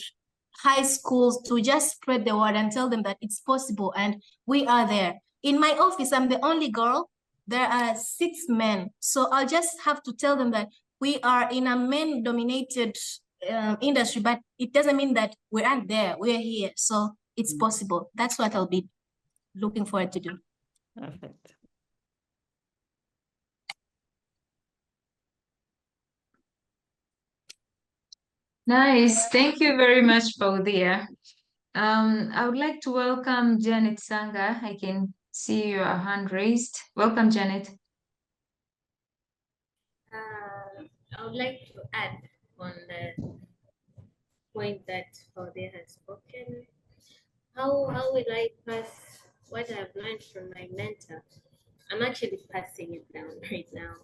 high schools to just spread the word and tell them that it's possible and we are there. In my office, I'm the only girl. There are 6 men. So I'll just have to tell them that we are in a men-dominated industry, but it doesn't mean that we aren't there. We're here. So it's possible. That's what I'll be looking forward to do. Perfect. Nice. Thank you very much, Paudia. I would like to welcome Janet Sanga. I can see your hand raised. Welcome, Janet. I would like to add on the point that Paudia has spoken. How will I pass what I've learned from my mentor? I'm actually passing it down right now.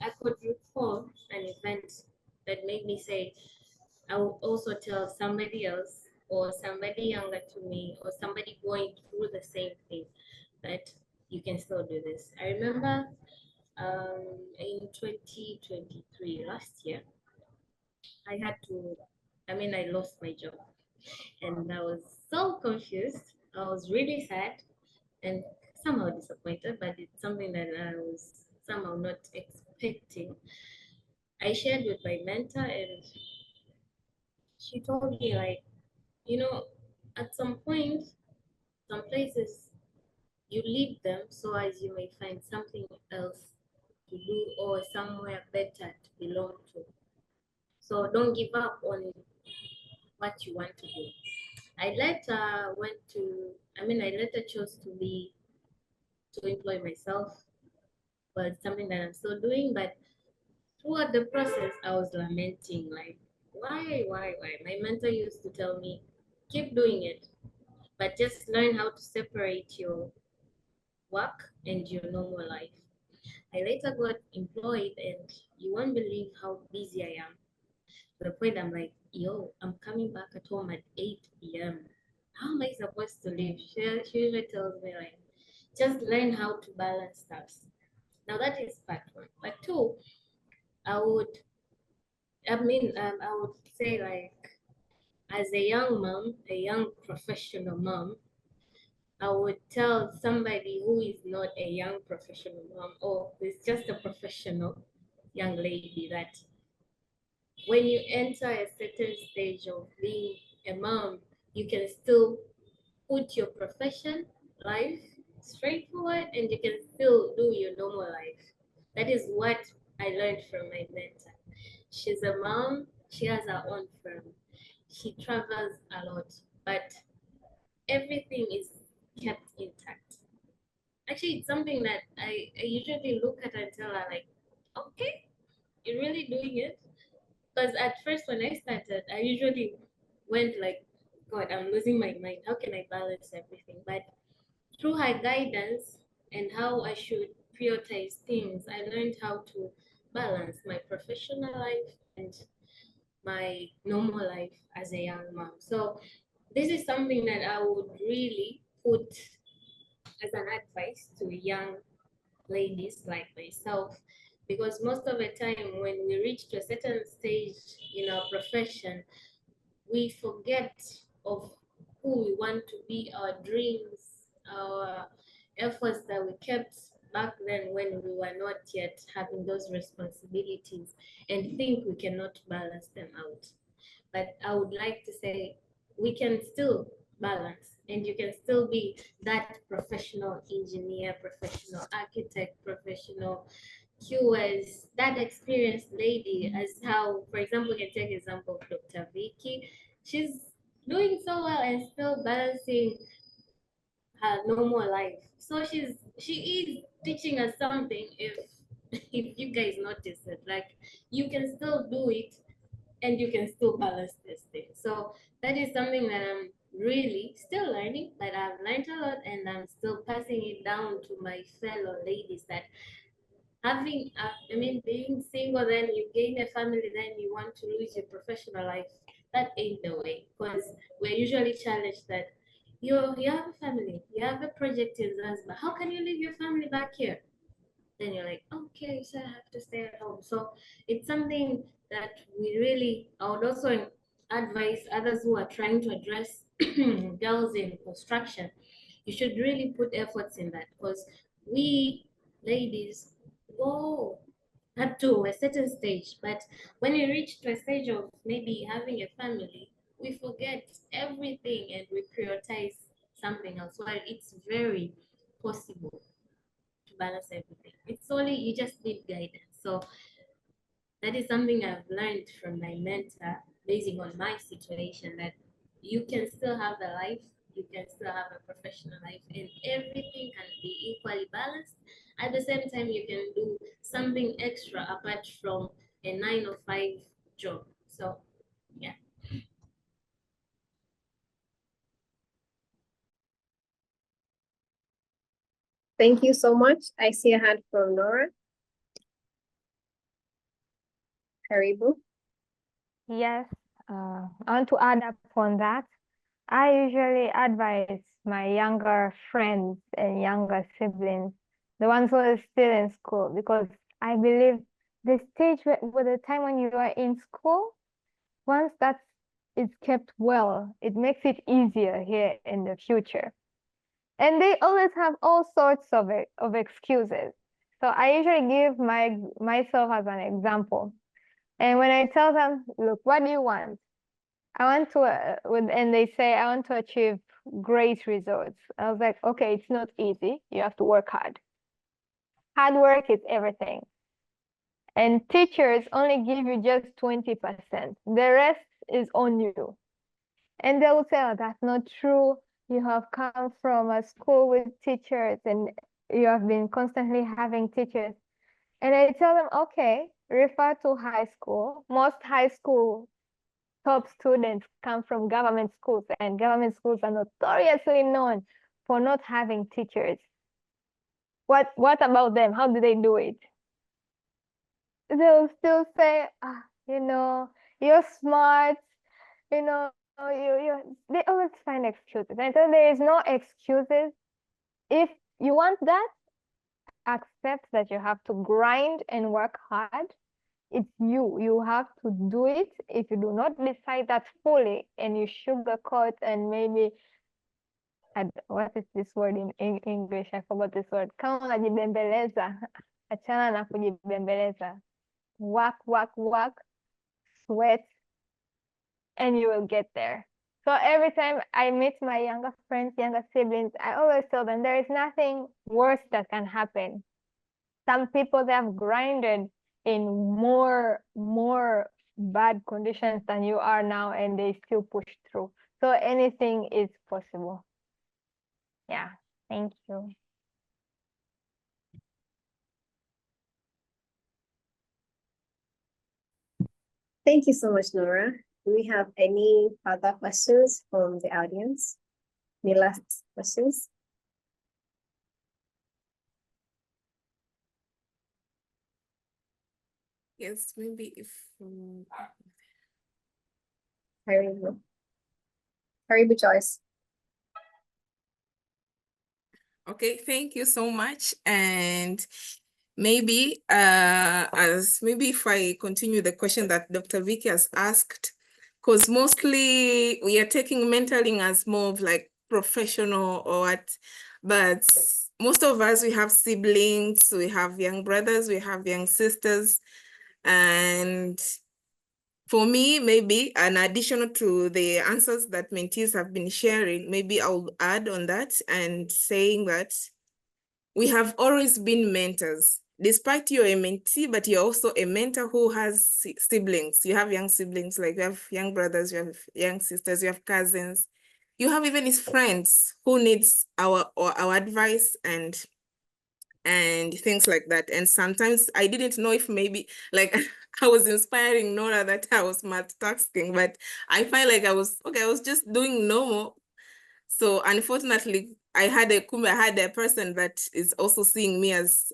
I could recall an event that made me say, I will also tell somebody else or somebody younger to me or somebody going through the same thing that you can still do this. I remember in 2023, last year, I lost my job and I was so confused. I was really sad and somehow disappointed, but it's something that I was somehow not expecting. I shared with my mentor and she told me like, at some point, some places you leave them so as you may find something else to do or somewhere better to belong to. So don't give up on what you want to do. I later chose to employ myself, but it's something that I'm still doing. But throughout the process, I was lamenting like, why? My mentor used to tell me, keep doing it, but just learn how to separate your work and your normal life. I later got employed, and you won't believe how busy I am. To the point I'm like, yo, I'm coming back at home at 8 p.m. How am I supposed to live? She usually tells me like, just learn how to balance stuff. Now that is part one. Part two, I would, I would say like, as a young mom, a young professional mom, I would tell somebody who is not a young professional mom or is just a professional young lady that when you enter a certain stage of being a mom, you can still put your profession life straightforward and you can still do your normal life. That is what I learned from my mentor. She's a mom, she has her own firm, she travels a lot, but everything is kept intact. Actually, it's something that I usually look at and tell her like, okay, you're really doing it. Because at first when I started, I usually went like, God, I'm losing my mind. How can I balance everything? But through her guidance and how I should prioritize things, I learned how to balance my professional life and my normal life as a young mom. So this is something that I would really put as an advice to young ladies like myself, because most of the time when we reach to a certain stage in our profession, we forget of who we want to be, our dreams, our efforts that we kept back then when we were not yet having those responsibilities, and think we cannot balance them out. But I would like to say we can still balance, and you can still be that professional engineer, professional architect, professional QS, that experienced lady. As how, for example, we can take example of Dr. Vicky. She's doing so well and still balancing her normal life. So she is teaching us something. If you guys notice it, like you can still do it and you can still balance this thing. So that is something that I'm really still learning, but I've learned a lot and I'm still passing it down to my fellow ladies that being single, then you gain a family, then you want to lose your professional life. That ain't the way, because we're usually challenged that you have a family, you have a project in Zanzibar. How can you leave your family back here? Then you're like, okay, so I have to stay at home. So it's something that I would also advise others who are trying to address girls in construction. You should really put efforts in that, because we ladies go up to a certain stage, but when we reach to a stage of maybe having a family, we forget everything and we prioritize something else. While it's very possible to balance everything. It's only you just need guidance. So That is something I've learned from my mentor, basing on my situation, that you can still have a life, you can still have a professional life, and everything can be equally balanced. At the same time, you can do something extra apart from a 9 to 5 job. So, yeah. Thank you so much. I see a hand from Nora. Karibu. Yes, I want to add up on that. I usually advise my younger friends and younger siblings, the ones who are still in school, because I believe the stage with the time when you are in school, once that is kept well, it makes it easier here in the future. And they always have all sorts of excuses. So I usually give myself as an example. And when I tell them, look, what do you want? I want to, and they say, I want to achieve great results. I was like, okay, it's not easy. You have to work hard. Hard work is everything. And teachers only give you just 20%. The rest is on you. And they will say, oh, that's not true. You have come from a school with teachers and you have been constantly having teachers. And I tell them, okay, refer to high school. Most high school top students come from government schools, and government schools are notoriously known for not having teachers. What about them? How do they do it? They'll still say, you're smart, they always find excuses. And so there is no excuses. If you want that, accept that you have to grind and work hard. It's you. You have to do it. If you do not decide that fully and you sugarcoat and maybe, what is this word in English? I forgot this word. Kama unajibembeleza, achana na kujibembeleza. Work, sweat, and you will get there. So every time I meet my younger friends, younger siblings, I always tell them there is nothing worse that can happen. Some people, they have grinded in more bad conditions than you are now, and they still push through. So anything is possible. Yeah, thank you. Thank you so much, Nora. Do we have any further questions from the audience? Any last questions? Yes, maybe if Karibu Joyce. Okay, thank you so much. And maybe if I continue the question that Dr. Vicky has asked, because mostly we are taking mentoring as more of like professional or what, but most of us, we have siblings, we have young brothers, we have young sisters. And for me, maybe an additional to the answers that mentees have been sharing, maybe I'll add on that and saying that we have always been mentors. Despite you're a mentee, but you're also a mentor who has siblings. You have young siblings, like you have young brothers, you have young sisters, you have cousins. You have even his friends who needs our advice and things like that. And sometimes I didn't know if maybe like I was inspiring Nora that I was multitasking, but I find like I was just doing normal. So unfortunately, I had a person that is also seeing me as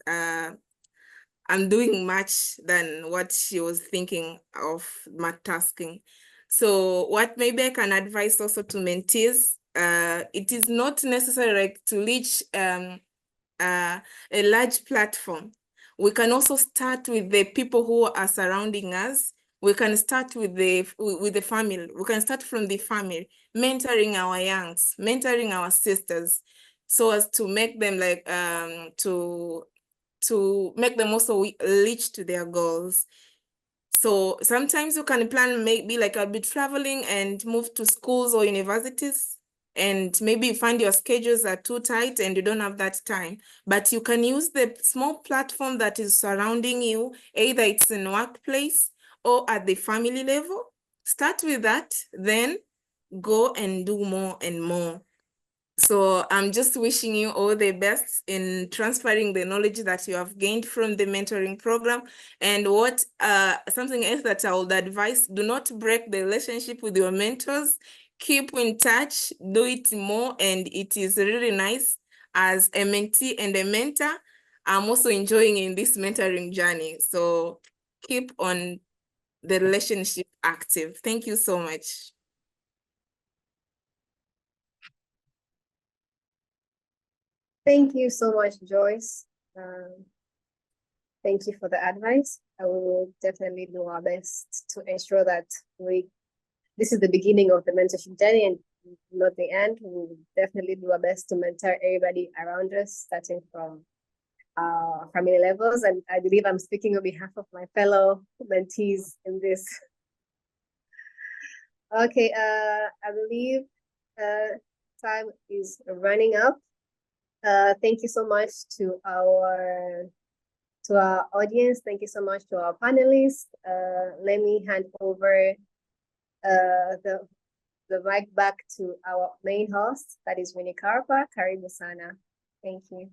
I'm doing much than what she was thinking of multitasking. So what maybe I can advise also to mentees, it is not necessary like to reach a large platform. We can also start with the people who are surrounding us. We can start with the family. We can start from the family, mentoring our youngs, mentoring our sisters, so as to make them like to make them also reach to their goals. So sometimes you can plan maybe like I'll be traveling and move to schools or universities and maybe you find your schedules are too tight and you don't have that time, but you can use the small platform that is surrounding you, either it's in workplace or at the family level. Start with that, then go and do more and more. So I'm just wishing you all the best in transferring the knowledge that you have gained from the mentoring program. And what something else that I would advise, do not break the relationship with your mentors. Keep in touch, do it more, and it is really nice. As a mentee and a mentor, I'm also enjoying in this mentoring journey. So keep on the relationship active. Thank you so much. Thank you so much, Joyce. Thank you for the advice. I will definitely do our best to ensure that this is the beginning of the mentorship journey and not the end. We will definitely do our best to mentor everybody around us, starting from family levels. And I believe I'm speaking on behalf of my fellow mentees in this. Okay, I believe time is running up. Thank you so much to our audience. Thank you so much to our panelists. Let me hand over the mic back to our main host, that is Winnie Karpa. Karibu sana. Thank you.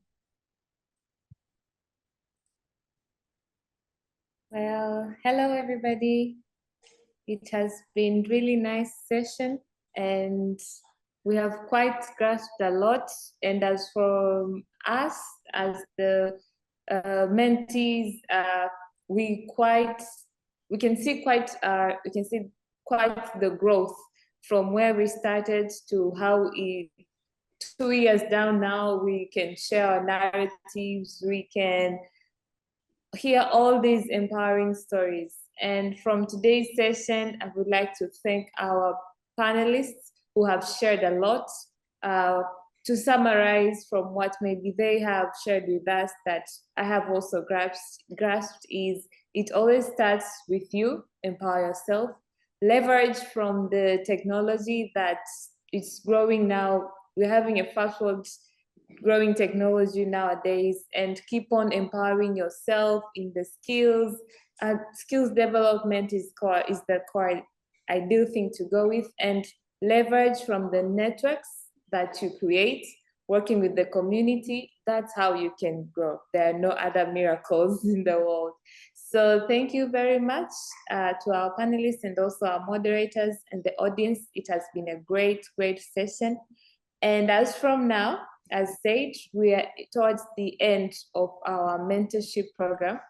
Well, hello everybody. It has been really nice session and we have quite grasped a lot. And as for us, as the mentees, we can see quite the growth from where we started to how 2 years down now. We can share our narratives, we can hear all these empowering stories. And from today's session, I would like to thank our panelists who have shared a lot. To summarize from what maybe they have shared with us that I have also grasped is it always starts with you, empower yourself, leverage from the technology that is growing now. We're having a fast-forward growing technology nowadays, and keep on empowering yourself in the skills. Skills development is the core ideal thing to go with, and leverage from the networks that you create, working with the community. That's how you can grow. There are no other miracles in the world. So thank you very much to our panelists and also our moderators and the audience. It has been a great session. And as from now, as said, we are towards the end of our mentorship program,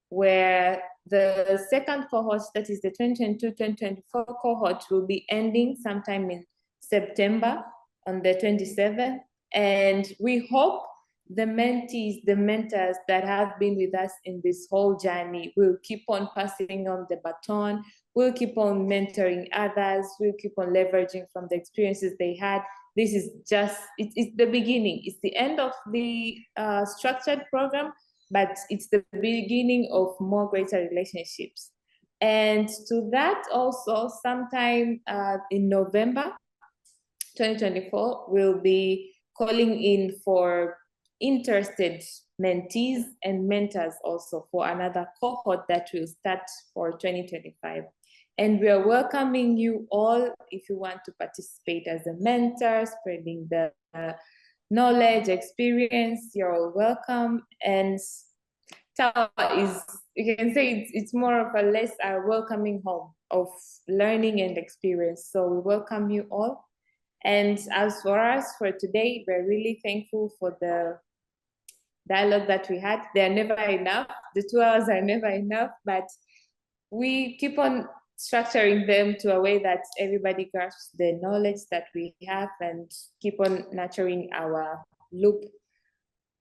where the second cohort, that is the 2022-2024 cohort, will be ending sometime in September on the 27th. And we hope the mentees, the mentors that have been with us in this whole journey will keep on passing on the baton, will keep on mentoring others, will keep on leveraging from the experiences they had. This is just, it's the beginning. It's the end of the structured program, but it's the beginning of more greater relationships. And to that also, sometime in November 2024, we'll be calling in for interested mentees and mentors also for another cohort that will start for 2025. And we are welcoming you all if you want to participate as a mentor, spreading the knowledge, experience, you're all welcome. And TAWAH is, you can say it's more of a less welcoming home of learning and experience. So we welcome you all. And as for us for today, we're really thankful for the dialogue that we had. They're never enough. The 2 hours are never enough, but we keep on structuring them to a way that everybody grasps the knowledge that we have and keep on nurturing our loop.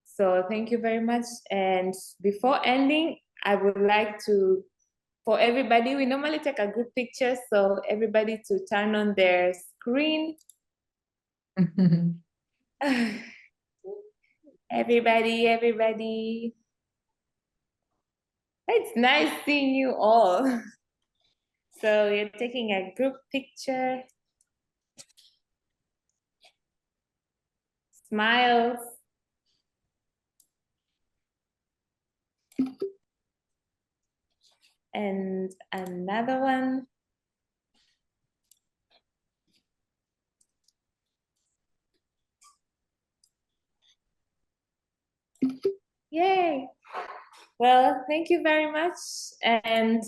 So thank you very much. And before ending, I would like to, for everybody, we normally take a group picture, so everybody to turn on their screen. Everybody. It's nice seeing you all. So you're taking a group picture. Smiles. And another one. Yay. Well, thank you very much and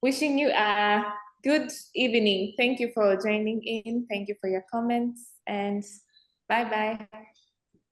wishing you a good evening. Thank you for joining in. Thank you for your comments and bye-bye.